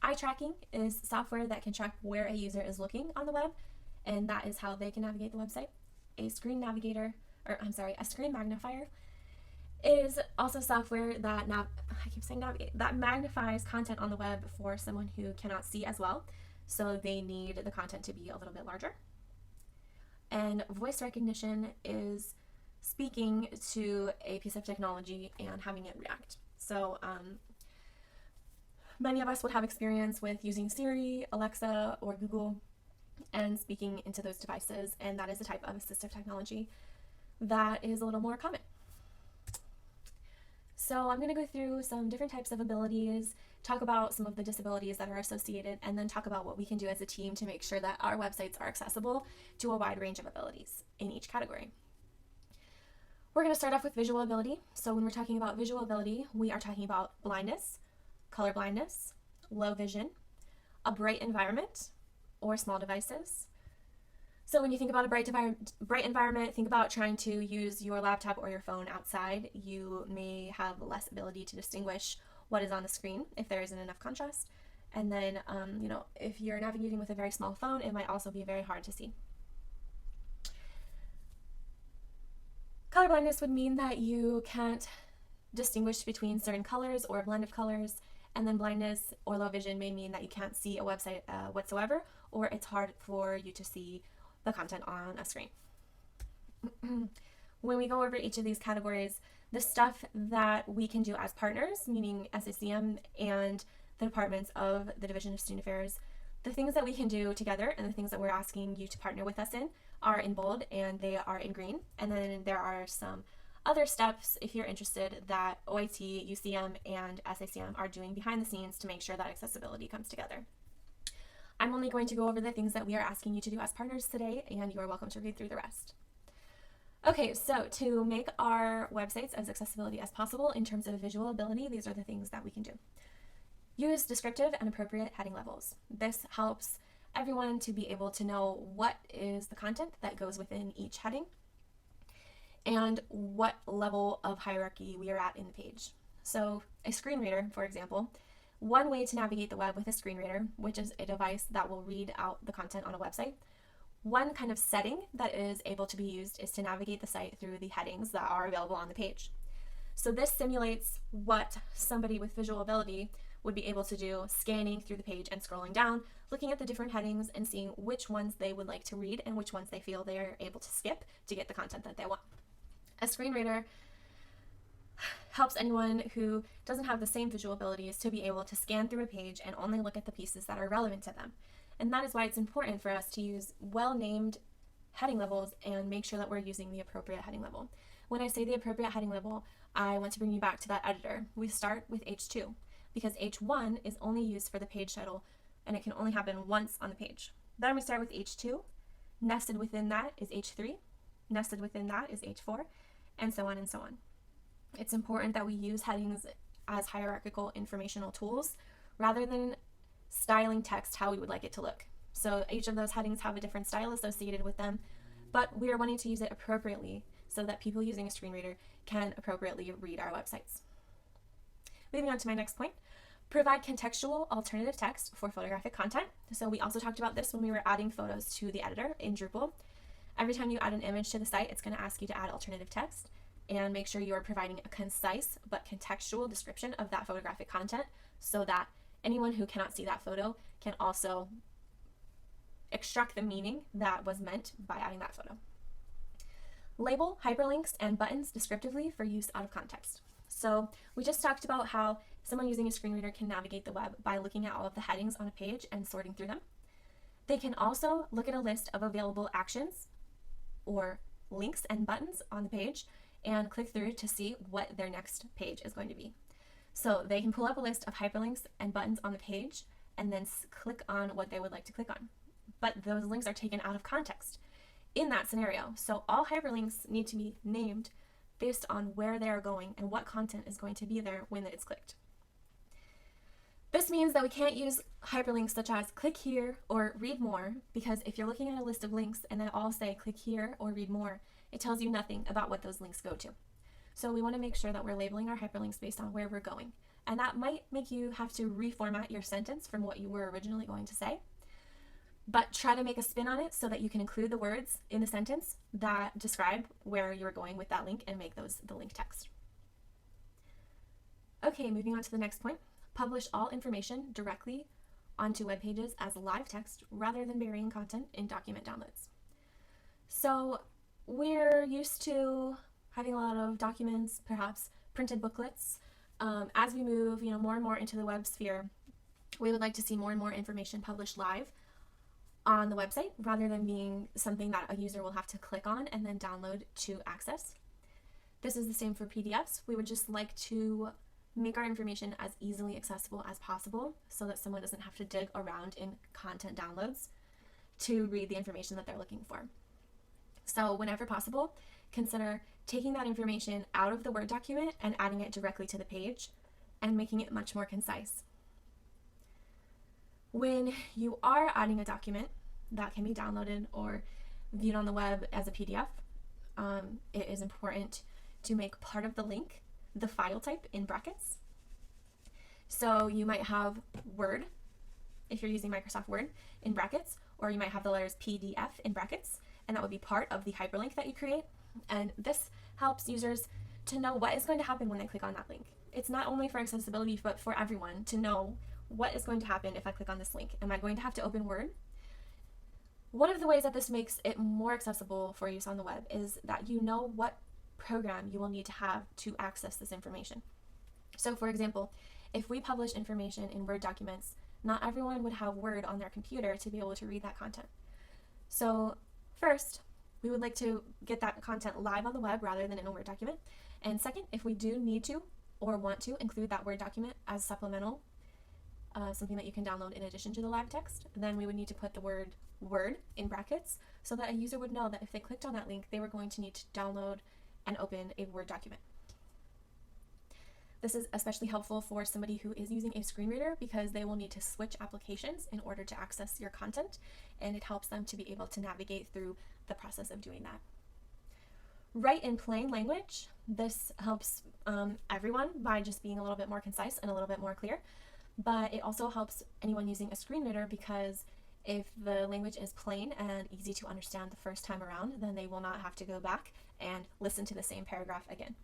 Eye tracking is software that can track where a user is looking on the web, and that is how they can navigate the website. A screen magnifier is also software that that magnifies content on the web for someone who cannot see as well, so they need the content to be a little bit larger. And voice recognition is speaking to a piece of technology and having it react. So many of us would have experience with using Siri, Alexa, or Google and speaking into those devices, and that is a type of assistive technology that is a little more common. So I'm going to go through some different types of abilities, talk about some of the disabilities that are associated, and then talk about what we can do as a team to make sure that our websites are accessible to a wide range of abilities in each category. We're going to start off with visual ability. So when we're talking about visual ability, we are talking about blindness, color blindness, low vision, a bright environment, or small devices. So when you think about a bright environment, think about trying to use your laptop or your phone outside. You may have less ability to distinguish what is on the screen if there isn't enough contrast. And then, if you're navigating with a very small phone, it might also be very hard to see. Color blindness would mean that you can't distinguish between certain colors or a blend of colors, and then blindness or low vision may mean that you can't see a website whatsoever, or it's hard for you to see the content on a screen. When we go over each of these categories, the stuff that we can do as partners, meaning SACM and the departments of the Division of Student Affairs, the things that we can do together and the things that we're asking you to partner with us in are in bold and they are in green. And then there are some other steps, if you're interested, that OIT, UCM, and SACM are doing behind the scenes to make sure that accessibility comes together. I'm only going to go over the things that we are asking you to do as partners today, and you are welcome to read through the rest. Okay, so to make our websites as accessibility as possible in terms of visual ability, these are the things that we can do. Use descriptive and appropriate heading levels. This helps everyone to be able to know what is the content that goes within each heading and what level of hierarchy we are at in the page. So a screen reader, for example, one way to navigate the web with a screen reader, which is a device that will read out the content on a website, one kind of setting that is able to be used is to navigate the site through the headings that are available on the page. So this simulates what somebody with visual ability would be able to do, scanning through the page and scrolling down, looking at the different headings and seeing which ones they would like to read and which ones they feel they are able to skip to get the content that they want. A screen reader helps anyone who doesn't have the same visual abilities to be able to scan through a page and only look at the pieces that are relevant to them. And that is why it's important for us to use well-named heading levels and make sure that we're using the appropriate heading level. When I say the appropriate heading level, I want to bring you back to that editor. We start with H2 because H1 is only used for the page title and it can only happen once on the page. Then we start with H2, nested within that is H3, nested within that is H4, and so on and so on. It's important that we use headings as hierarchical informational tools rather than styling text how we would like it to look. So each of those headings have a different style associated with them, but we are wanting to use it appropriately so that people using a screen reader can appropriately read our websites. Moving on to my next point, Provide contextual alternative text for photographic content. So we also talked about this when we were adding photos to the editor in Drupal. Every time you add an image to the site, it's going to ask you to add alternative text, and make sure you are providing a concise but contextual description of that photographic content so that anyone who cannot see that photo can also extract the meaning that was meant by adding that photo. Label hyperlinks and buttons descriptively for use out of context. So we just talked about how someone using a screen reader can navigate the web by looking at all of the headings on a page and sorting through them. They can also look at a list of available actions or links and buttons on the page and click through to see what their next page is going to be. So they can pull up a list of hyperlinks and buttons on the page and then click on what they would like to click on. But those links are taken out of context in that scenario. So all hyperlinks need to be named based on where they are going and what content is going to be there when it's clicked. This means that we can't use hyperlinks such as click here or read more, because if you're looking at a list of links and they all say click here or read more, it tells you nothing about what those links go to. So we want to make sure that we're labeling our hyperlinks based on where we're going. And that might make you have to reformat your sentence from what you were originally going to say. But try to make a spin on it so that you can include the words in the sentence that describe where you're going with that link and make those the link text. Okay, moving on to the next point. Publish all information directly onto web pages as live text rather than burying content in document downloads. So we're used to having a lot of documents, perhaps printed booklets. As we move more and more into the web sphere, we would like to see more and more information published live on the website rather than being something that a user will have to click on and then download to access. This is the same for PDFs. We would just like to make our information as easily accessible as possible so that someone doesn't have to dig around in content downloads to read the information that they're looking for. So whenever possible, consider taking that information out of the Word document and adding it directly to the page and making it much more concise. When you are adding a document that can be downloaded or viewed on the web as a PDF, it is important to make part of the link the file type in brackets. So you might have Word, if you're using Microsoft Word, in brackets, or you might have the letters PDF in brackets, and that would be part of the hyperlink that you create. And this helps users to know what is going to happen when they click on that link. It's not only for accessibility, but for everyone to know what is going to happen if I click on this link. Am I going to have to open Word? One of the ways that this makes it more accessible for use on the web is that you know what program you will need to have to access this information. So for example, if we publish information in Word documents, not everyone would have Word on their computer to be able to read that content. So first, we would like to get that content live on the web rather than in a Word document. And second, if we do need to or want to include that Word document as supplemental, something that you can download in addition to the live text, then we would need to put the word Word in brackets so that a user would know that if they clicked on that link, they were going to need to download and open a Word document. This is especially helpful for somebody who is using a screen reader because they will need to switch applications in order to access your content, and it helps them to be able to navigate through the process of doing that. Write in plain language. This helps everyone by just being a little bit more concise and a little bit more clear, but it also helps anyone using a screen reader because if the language is plain and easy to understand the first time around, then they will not have to go back and listen to the same paragraph again.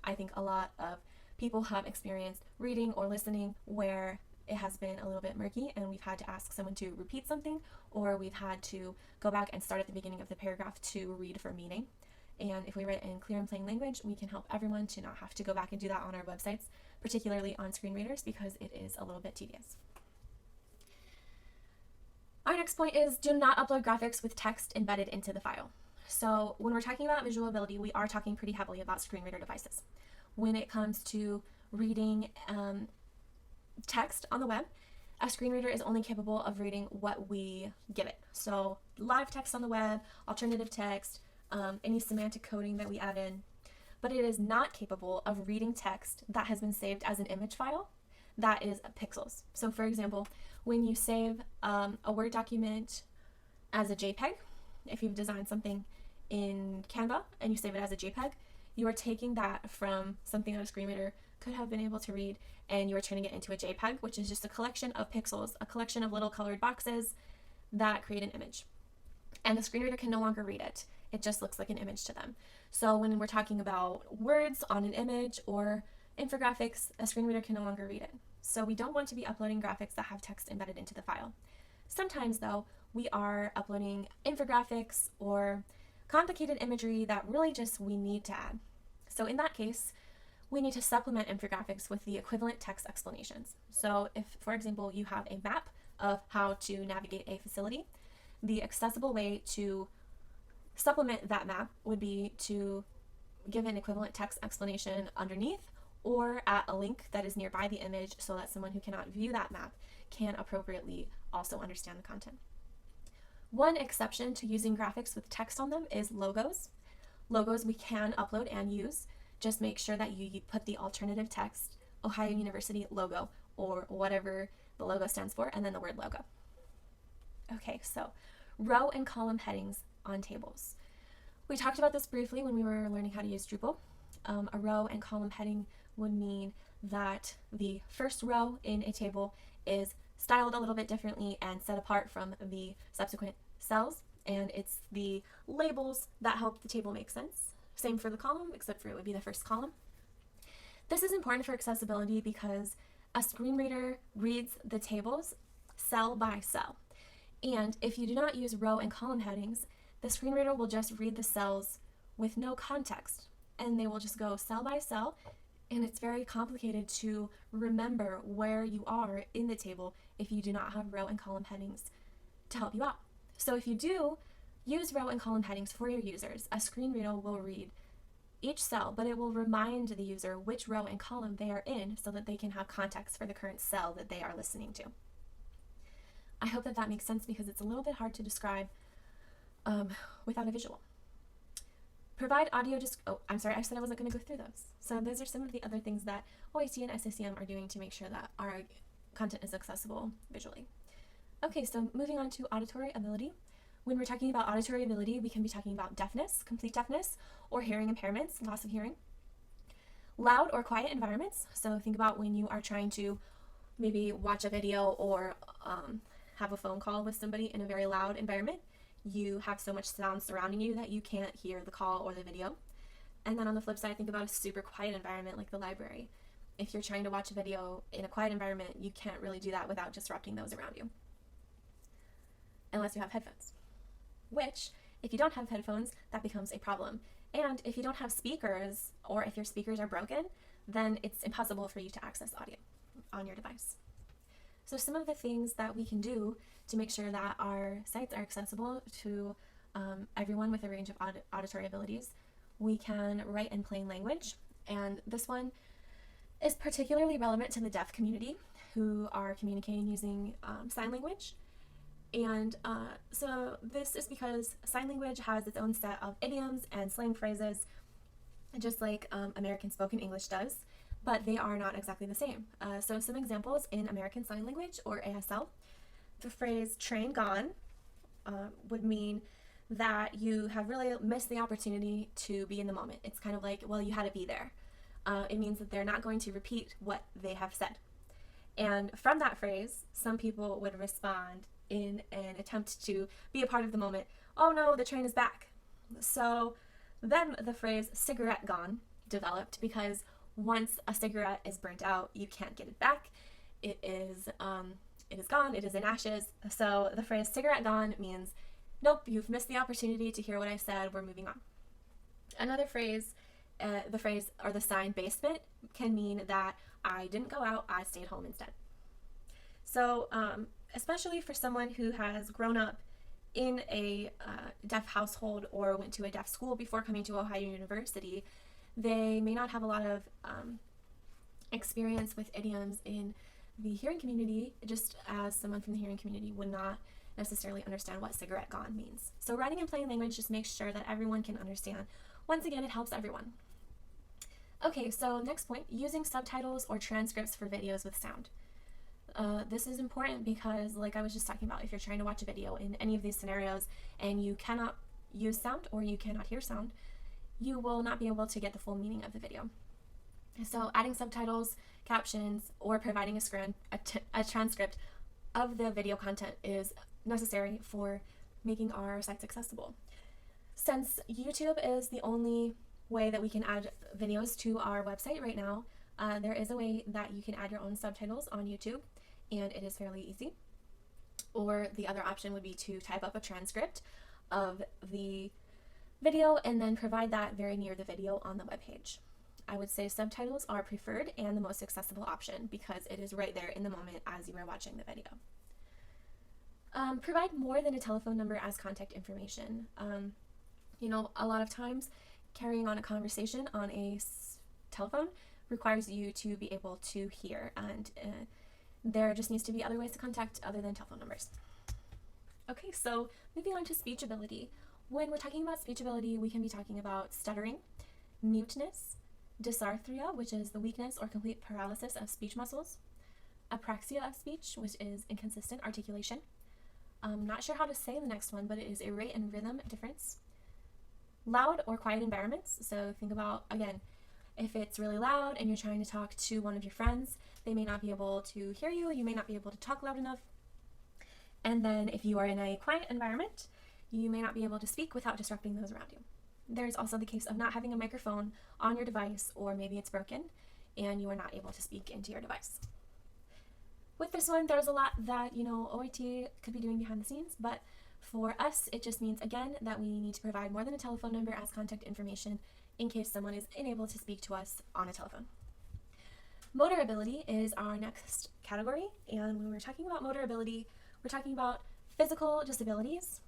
I think a lot of people have experienced reading or listening where it has been a little bit murky and we've had to ask someone to repeat something, or we've had to go back and start at the beginning of the paragraph to read for meaning. And if we write in clear and plain language, we can help everyone to not have to go back and do that on our websites, particularly on screen readers, because it is a little bit tedious. Our next point is do not upload graphics with text embedded into the file. So when we're talking about visual ability, we are talking pretty heavily about screen reader devices. When it comes to reading text on the web, a screen reader is only capable of reading what we give it. So live text on the web, alternative text, any semantic coding that we add in, but it is not capable of reading text that has been saved as an image file that is pixels. So for example, when you save a Word document as a JPEG, if you've designed something in Canva and you save it as a JPEG, you are taking that from something that a screen reader could have been able to read, and you were turning it into a JPEG, which is just a collection of pixels, a collection of little colored boxes that create an image. And the screen reader can no longer read it. It just looks like an image to them. So when we're talking about words on an image or infographics, a screen reader can no longer read it. So we don't want to be uploading graphics that have text embedded into the file. Sometimes, though, we are uploading infographics or complicated imagery that really just we need to add. So in that case, we need to supplement infographics with the equivalent text explanations. So if, for example, you have a map of how to navigate a facility, the accessible way to supplement that map would be to give an equivalent text explanation underneath or at a link that is nearby the image so that someone who cannot view that map can appropriately also understand the content. One exception to using graphics with text on them is logos. Logos we can upload and use. Just make sure that you put the alternative text, Ohio University logo, or whatever the logo stands for, and then the word logo. Okay, so row and column headings on tables. We talked about this briefly when we were learning how to use Drupal. A row and column heading would mean that the first row in a table is styled a little bit differently and set apart from the subsequent cells, and it's the labels that help the table make sense. Same for the column, except for it would be the first column. This is important for accessibility because a screen reader reads the tables cell by cell. And if you do not use row and column headings, the screen reader will just read the cells with no context, and they will just go cell by cell, and it's very complicated to remember where you are in the table if you do not have row and column headings to help you out. So if you do use row and column headings for your users, a screen reader will read each cell, but it will remind the user which row and column they are in so that they can have context for the current cell that they are listening to. I hope that that makes sense because it's a little bit hard to describe without a visual. Provide audio I said I wasn't going to go through those. So those are some of the other things that OIT and SCCM are doing to make sure that our content is accessible visually. Okay, so moving on to auditory ability. When we're talking about auditory ability, we can be talking about deafness, complete deafness, or hearing impairments, loss of hearing. Loud or quiet environments. So think about when you are trying to maybe watch a video or have a phone call with somebody in a very loud environment. You have so much sound surrounding you that you can't hear the call or the video. And then on the flip side, think about a super quiet environment like the library. If you're trying to watch a video in a quiet environment, you can't really do that without disrupting those around you. Unless you have headphones. Which, if you don't have headphones, that becomes a problem. And if you don't have speakers, or if your speakers are broken, then it's impossible for you to access audio on your device. So some of the things that we can do to make sure that our sites are accessible to everyone with a range of auditory abilities, we can write in plain language. And this one is particularly relevant to the deaf community who are communicating using sign language. And so this is because sign language has its own set of idioms and slang phrases, just like American spoken English does, but they are not exactly the same. So some examples in American Sign Language, or ASL, the phrase train gone would mean that you have really missed the opportunity to be in the moment. It's kind of like, well, you had to be there. It means that they're not going to repeat what they have said. And from that phrase, some people would respond in an attempt to be a part of the moment, oh no, the train is back. So then the phrase cigarette gone developed because once a cigarette is burnt out, you can't get it back. It is gone, it is in ashes. So the phrase cigarette gone means, nope, you've missed the opportunity to hear what I said, we're moving on. Another phrase, the phrase or the sign basement can mean that I didn't go out, I stayed home instead. So especially for someone who has grown up in a deaf household or went to a deaf school before coming to Ohio University, they may not have a lot of experience with idioms in the hearing community, just as someone from the hearing community would not necessarily understand what cigarette gone means. So writing in plain language just makes sure that everyone can understand. Once again, it helps everyone. Okay, so next point, using subtitles or transcripts for videos with sound. This is important because, like I was just talking about, if you're trying to watch a video in any of these scenarios and you cannot use sound or you cannot hear sound, you will not be able to get the full meaning of the video. So adding subtitles, captions, or providing a transcript of the video content is necessary for making our sites accessible. Since YouTube is the only way that we can add videos to our website right now, there is a way that you can add your own subtitles on YouTube, and it is fairly easy. Or the other option would be to type up a transcript of the video and then provide that very near the video on the webpage. I would say subtitles are preferred and the most accessible option because it is right there in the moment as you are watching the video. Provide more than a telephone number as contact information. A lot of times carrying on a conversation on a telephone requires you to be able to hear, and there just needs to be other ways to contact other than telephone numbers. Okay, so moving on to speech ability. When we're talking about speech ability, we can be talking about stuttering, muteness, dysarthria, which is the weakness or complete paralysis of speech muscles, apraxia of speech, which is inconsistent articulation. I'm not sure how to say the next one, but it is a rate and rhythm difference. Loud or quiet environments. So think about, again, if it's really loud and you're trying to talk to one of your friends, they may not be able to hear you. You may not be able to talk loud enough. And then if you are in a quiet environment, you may not be able to speak without disrupting those around you. There's also the case of not having a microphone on your device, or maybe it's broken and you are not able to speak into your device. With this one, there's a lot that, OIT could be doing behind the scenes, but for us, it just means, again, that we need to provide more than a telephone number as contact information in case someone is unable to speak to us on a telephone. Motor ability is our next category, and when we're talking about motor ability, we're talking about physical disabilities,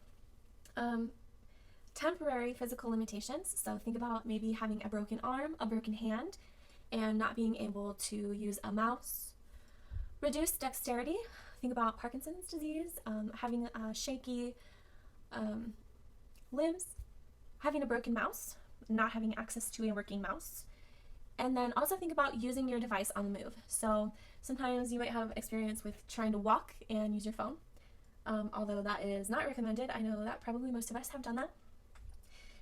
temporary physical limitations. So think about maybe having a broken arm, a broken hand, and not being able to use a mouse. Reduced dexterity. Think about Parkinson's disease, having shaky limbs, having a broken mouse, not having access to a working mouse. And then also think about using your device on the move. So sometimes you might have experience with trying to walk and use your phone, although that is not recommended. I know that probably most of us have done that.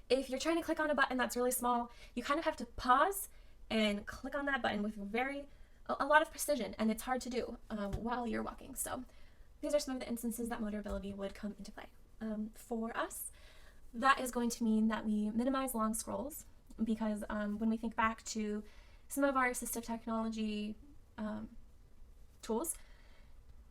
If you're trying to click on a button that's really small, you kind of have to pause and click on that button with a lot of precision, and it's hard to do while you're walking. So these are some of the instances that motor ability would come into play. For us, that is going to mean that we minimize long scrolls, because when we think back to some of our assistive technology tools,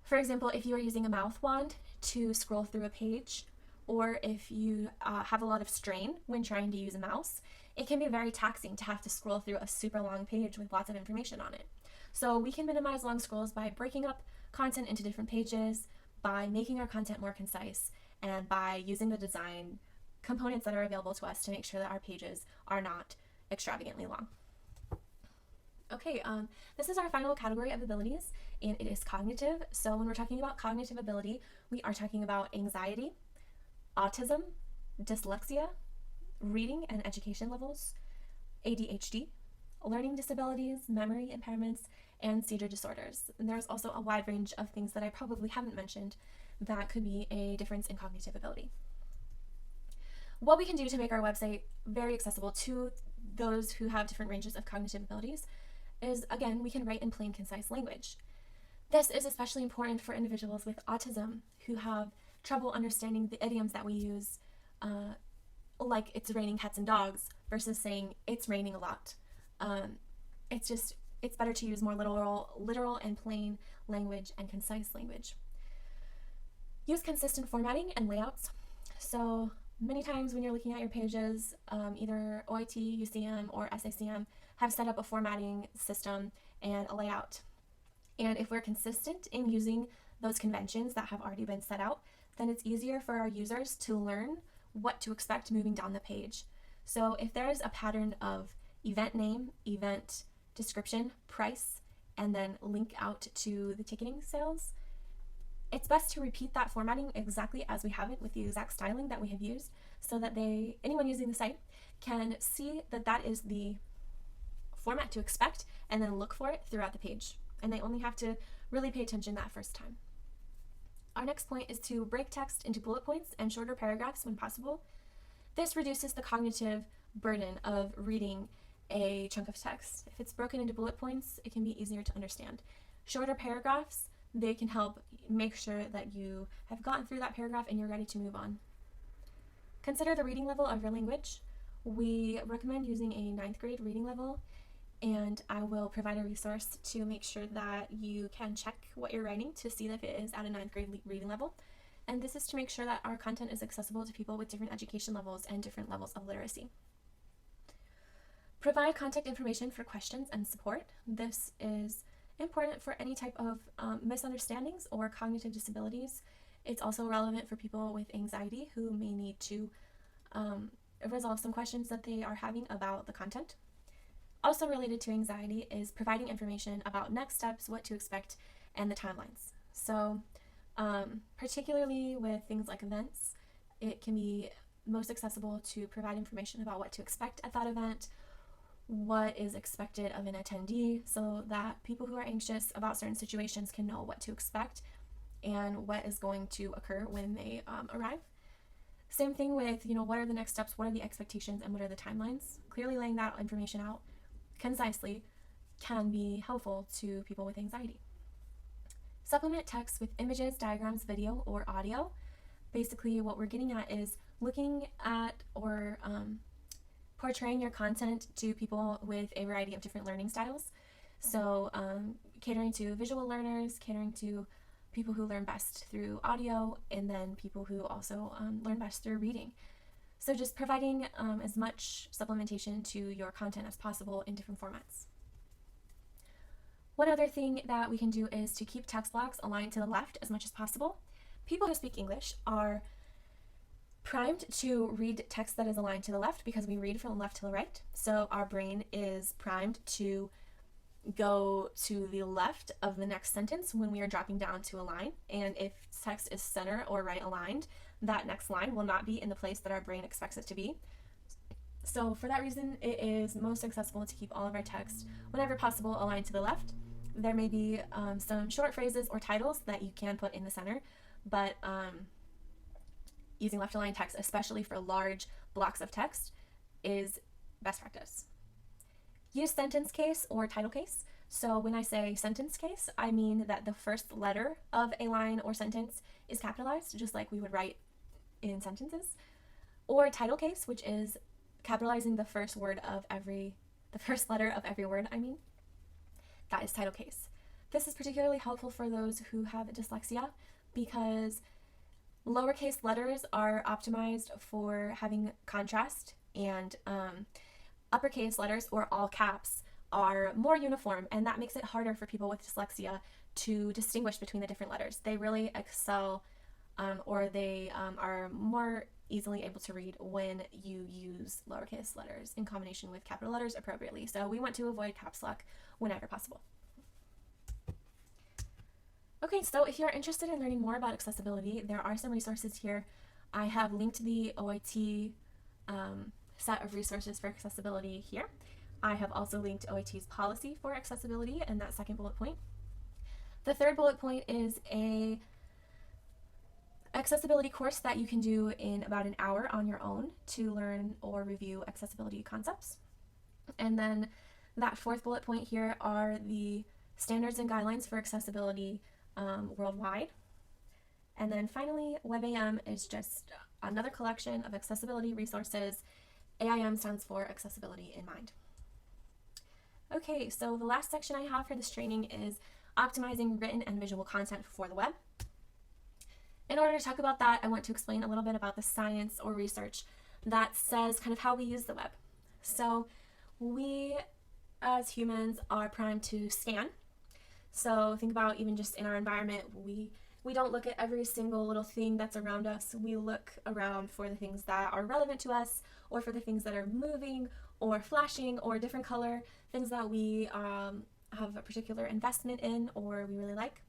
for example, if you are using a mouth wand to scroll through a page, or if you have a lot of strain when trying to use a mouse, it can be very taxing to have to scroll through a super long page with lots of information on it. So we can minimize long scrolls by breaking up content into different pages, by making our content more concise, and by using the design components that are available to us to make sure that our pages are not extravagantly long. Okay, this is our final category of abilities, and it is cognitive. So when we're talking about cognitive ability, we are talking about anxiety, autism, dyslexia, reading and education levels, ADHD, learning disabilities, memory impairments, and seizure disorders. And there's also a wide range of things that I probably haven't mentioned that could be a difference in cognitive ability. What we can do to make our website very accessible to those who have different ranges of cognitive abilities is, again, we can write in plain, concise language. This is especially important for individuals with autism who have trouble understanding the idioms that we use, like it's raining cats and dogs versus saying it's raining a lot. It's better to use more literal and plain language and concise language. Use consistent formatting and layouts. So many times when you're looking at your pages, either OIT, UCM, or SACM have set up a formatting system and a layout. And if we're consistent in using those conventions that have already been set out, then it's easier for our users to learn what to expect moving down the page. So if there's a pattern of event name, event description, price, and then link out to the ticketing sales, it's best to repeat that formatting exactly as we have it with the exact styling that we have used, so that anyone using the site can see that that is the format to expect and then look for it throughout the page. And they only have to really pay attention that first time. Our next point is to break text into bullet points and shorter paragraphs when possible. This reduces the cognitive burden of reading a chunk of text. If it's broken into bullet points, it can be easier to understand. Shorter paragraphs, they can help make sure that you have gotten through that paragraph and you're ready to move on. Consider the reading level of your language. We recommend using a 9th grade reading level, and I will provide a resource to make sure that you can check what you're writing to see if it is at a 9th grade reading level. And this is to make sure that our content is accessible to people with different education levels and different levels of literacy. Provide contact information for questions and support. This is important for any type of misunderstandings or cognitive disabilities. It's also relevant for people with anxiety who may need to resolve some questions that they are having about the content. Also related to anxiety is providing information about next steps, what to expect, and the timelines. So particularly with things like events, it can be most accessible to provide information about what to expect at that event, what is expected of an attendee, so that people who are anxious about certain situations can know what to expect and what is going to occur when they arrive. Same thing with, what are the next steps, what are the expectations, and what are the timelines. Clearly laying that information out concisely can be helpful to people with anxiety. Supplement text with images, diagrams, video, or audio. Basically, what we're getting at is looking at or portraying your content to people with a variety of different learning styles. So catering to visual learners, catering to people who learn best through audio, and then people who also learn best through reading. So just providing as much supplementation to your content as possible in different formats. One other thing that we can do is to keep text blocks aligned to the left as much as possible. People who speak English are primed to read text that is aligned to the left because we read from left to the right. So our brain is primed to go to the left of the next sentence when we are dropping down to a line. And if text is center or right aligned, that next line will not be in the place that our brain expects it to be. So for that reason, it is most accessible to keep all of our text, whenever possible, aligned to the left. There may be some short phrases or titles that you can put in the center, but using left-aligned text, especially for large blocks of text, is best practice. Use sentence case or title case. So when I say sentence case, I mean that the first letter of a line or sentence is capitalized, just like we would write in sentences. Or title case, which is capitalizing the first letter of every word, That is title case. This is particularly helpful for those who have dyslexia because lowercase letters are optimized for having contrast, and uppercase letters, or all caps, are more uniform, and that makes it harder for people with dyslexia to distinguish between the different letters. They really excel or they are more easily able to read when you use lowercase letters in combination with capital letters appropriately. So we want to avoid caps lock whenever possible. Okay, so if you're interested in learning more about accessibility, there are some resources here. I have linked the OIT set of resources for accessibility here. I have also linked OIT's policy for accessibility in that second bullet point. The third bullet point is a accessibility course that you can do in about an hour on your own to learn or review accessibility concepts. And then that fourth bullet point here are the standards and guidelines for accessibility worldwide. And then finally, WebAIM is just another collection of accessibility resources. AIM stands for Accessibility in Mind. Okay, so the last section I have for this training is optimizing written and visual content for the web. In order to talk about that, I want to explain a little bit about the science or research that says kind of how we use the web. So we as humans are primed to scan. So think about even just in our environment, we don't look at every single little thing that's around us. We look around for the things that are relevant to us, or for the things that are moving or flashing or different color, things that we have a particular investment in or we really like.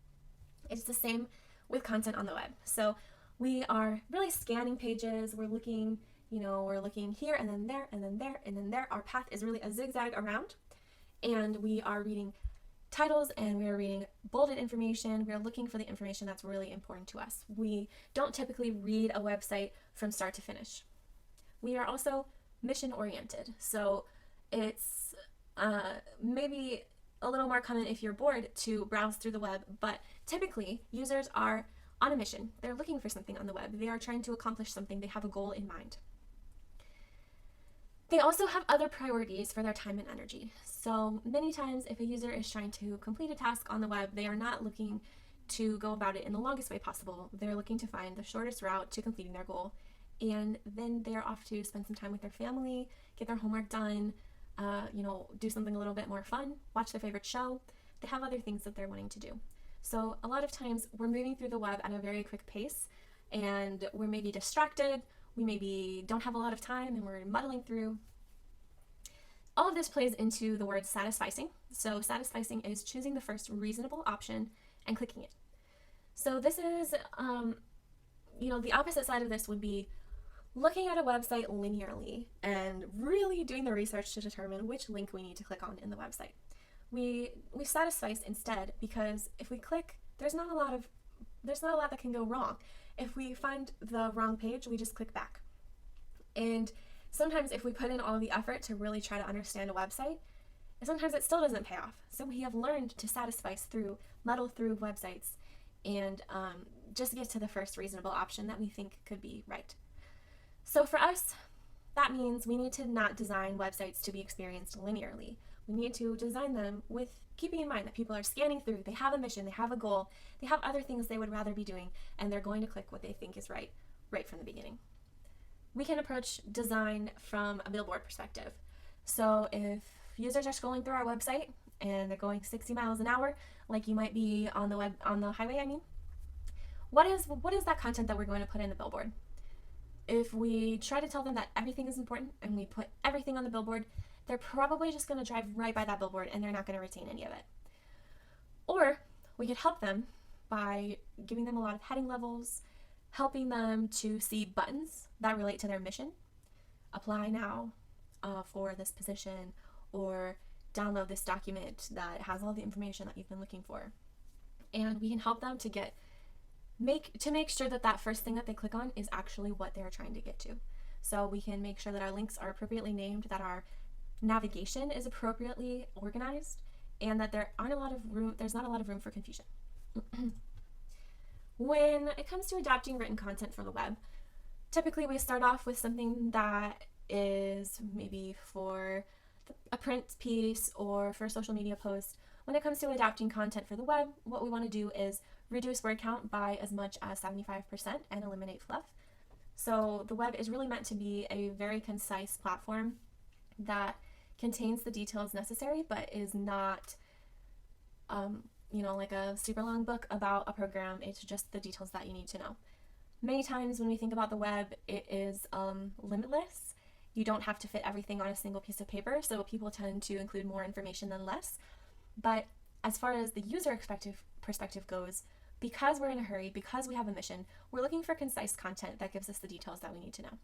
It's the same with content on the web. So we are really scanning pages. We're looking, we're looking here and then there and then there and then there. Our path is really a zigzag around, and we are reading titles and we are reading bolded information. We are looking for the information that's really important to us. We don't typically read a website from start to finish. We are also mission oriented. So It's maybe a little more common if you're bored to browse through the web, but typically users are on a mission. They're looking for something on the web. They are trying to accomplish something. They have a goal in mind. They also have other priorities for their time and energy. So many times if a user is trying to complete a task on the web, they are not looking to go about it in the longest way possible. They're looking to find the shortest route to completing their goal. And then they're off to spend some time with their family, get their homework done, do something a little bit more fun, watch their favorite show. They have other things that they're wanting to do. So a lot of times we're moving through the web at a very quick pace, and we're maybe distracted, we maybe don't have a lot of time, and we're muddling through. All of this plays into the word satisficing. So satisficing is choosing the first reasonable option and clicking it. So this is, the opposite side of this would be looking at a website linearly and really doing the research to determine which link we need to click on in the website. We satisfice instead, because if we click, there's not a lot that can go wrong. If we find the wrong page, we just click back. And sometimes if we put in all the effort to really try to understand a website, sometimes it still doesn't pay off. So we have learned to satisfice muddle through websites, and just get to the first reasonable option that we think could be right. So for us, that means we need to not design websites to be experienced linearly. We need to design them with keeping in mind that people are scanning through, they have a mission, they have a goal, they have other things they would rather be doing, and they're going to click what they think is right from the beginning. We can approach design from a billboard perspective. So if users are scrolling through our website and they're going 60 miles an hour, like you might be on the highway, what is that content that we're going to put in the billboard? If we try to tell them that everything is important and we put everything on the billboard, they're probably just going to drive right by that billboard and they're not going to retain any of it. Or we could help them by giving them a lot of heading levels, helping them to see buttons that relate to their mission. Apply now for this position, or download this document that has all the information that you've been looking for. And we can help them to make sure that first thing that they click on is actually what they're trying to get to. So we can make sure that our links are appropriately named, that our navigation is appropriately organized, and that there's not a lot of room for confusion. When it comes to adapting written content for the web, typically we start off with something that is maybe for a print piece or for a social media post. When it comes to adapting content for the web, what we want to do is reduce word count by as much as 75% and eliminate fluff. So the web is really meant to be a very concise platform that contains the details necessary, but is not like a super long book about a program. It's just the details that you need to know. Many times when we think about the web, it is limitless. You don't have to fit everything on a single piece of paper, so people tend to include more information than less. But as far as the user perspective goes, because we're in a hurry, because we have a mission, we're looking for concise content that gives us the details that we need to know.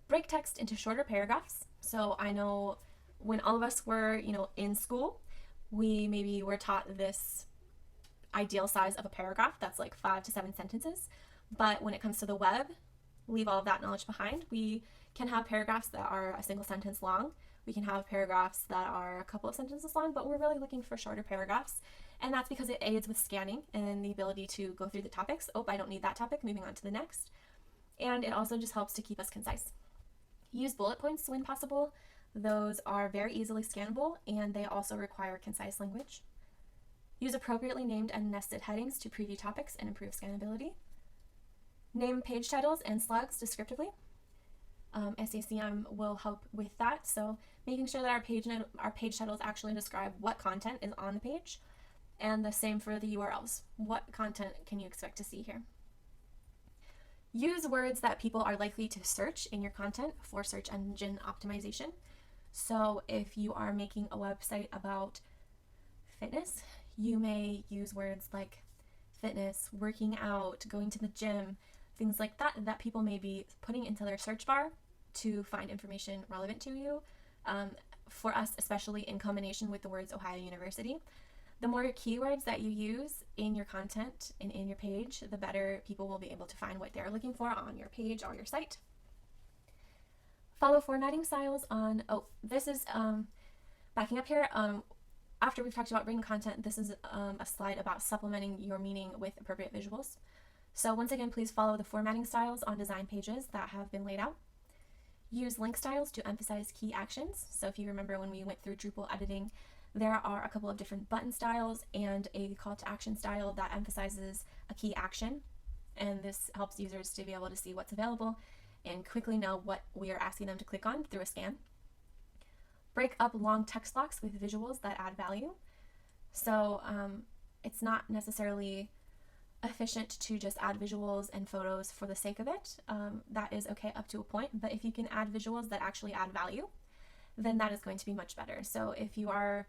Break text into shorter paragraphs. So I know when all of us were, in school, we maybe were taught this ideal size of a paragraph that's like 5 to 7 sentences. But when it comes to the web, leave all of that knowledge behind. We can have paragraphs that are a single sentence long. We can have paragraphs that are a couple of sentences long, but we're really looking for shorter paragraphs. And that's because it aids with scanning and the ability to go through the topics. Oh, I don't need that topic, moving on to the next. And it also just helps to keep us concise. Use bullet points when possible. Those are very easily scannable, and they also require concise language. Use appropriately named and nested headings to preview topics and improve scannability. Name page titles and slugs descriptively. SACM will help with that, so making sure that our page titles actually describe what content is on the page, and the same for the URLs. What content can you expect to see here? Use words that people are likely to search in your content for search engine optimization. So if you are making a website about fitness, you may use words like fitness, working out, going to the gym, things like that people may be putting into their search bar to find information relevant to you. For us, especially in combination with the words Ohio University, the more keywords that you use in your content and in your page, the better people will be able to find what they're looking for on your page or your site. Follow formatting styles on, this is, backing up here, after we've talked about written content, this is a slide about supplementing your meaning with appropriate visuals. So once again, please follow the formatting styles on design pages that have been laid out. Use link styles to emphasize key actions. So if you remember when we went through Drupal editing, there are a couple of different button styles and a call to action style that emphasizes a key action. And this helps users to be able to see what's available and quickly know what we are asking them to click on through a scan. Break up long text blocks with visuals that add value. So it's not necessarily efficient to just add visuals and photos for the sake of it. That is okay up to a point, but if you can add visuals that actually add value, then that is going to be much better. So if you are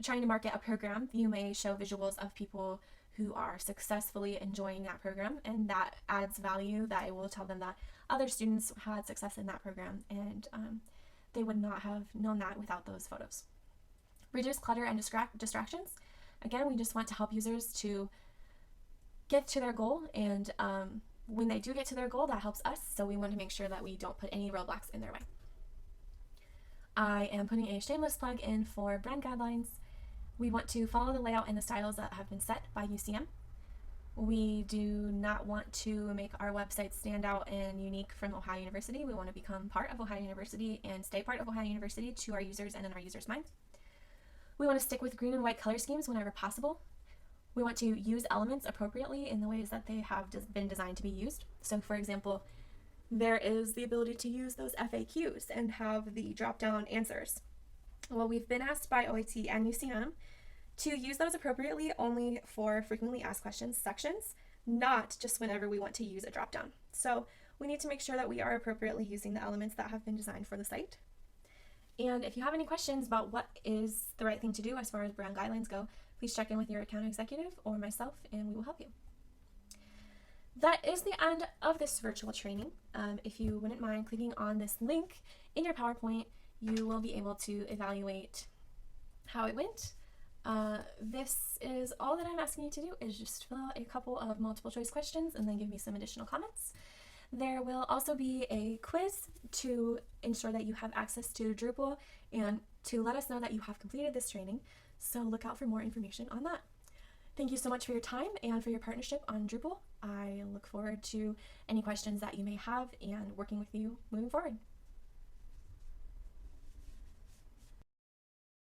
trying to market a program, you may show visuals of people who are successfully enjoying that program, and that adds value. That will tell them that other students had success in that program, and they would not have known that without those photos. Reduce clutter and distractions. Again, we just want to help users to get to their goal, and when they do get to their goal, that helps us, so we want to make sure that we don't put any roadblocks in their way. I am putting a shameless plug in for brand guidelines. We want to follow the layout and the styles that have been set by UCM. We do not want to make our website stand out and unique from Ohio University. We want to become part of Ohio University and stay part of Ohio University to our users and in our users' minds. We want to stick with green and white color schemes whenever possible. We want to use elements appropriately in the ways that they have been designed to be used. So for example, there is the ability to use those FAQs and have the drop-down answers. Well, we've been asked by OIT and UCM to use those appropriately only for frequently asked questions sections, not just whenever we want to use a drop-down. So we need to make sure that we are appropriately using the elements that have been designed for the site. And if you have any questions about what is the right thing to do as far as brand guidelines go, please check in with your account executive or myself and we will help you. That is the end of this virtual training. If you wouldn't mind clicking on this link in your PowerPoint, you will be able to evaluate how it went. This is all that I'm asking you to do, is just fill out a couple of multiple choice questions and then give me some additional comments. There will also be a quiz to ensure that you have access to Drupal and to let us know that you have completed this training, so look out for more information on that. Thank you so much for your time and for your partnership on Drupal. I look forward to any questions that you may have and working with you moving forward.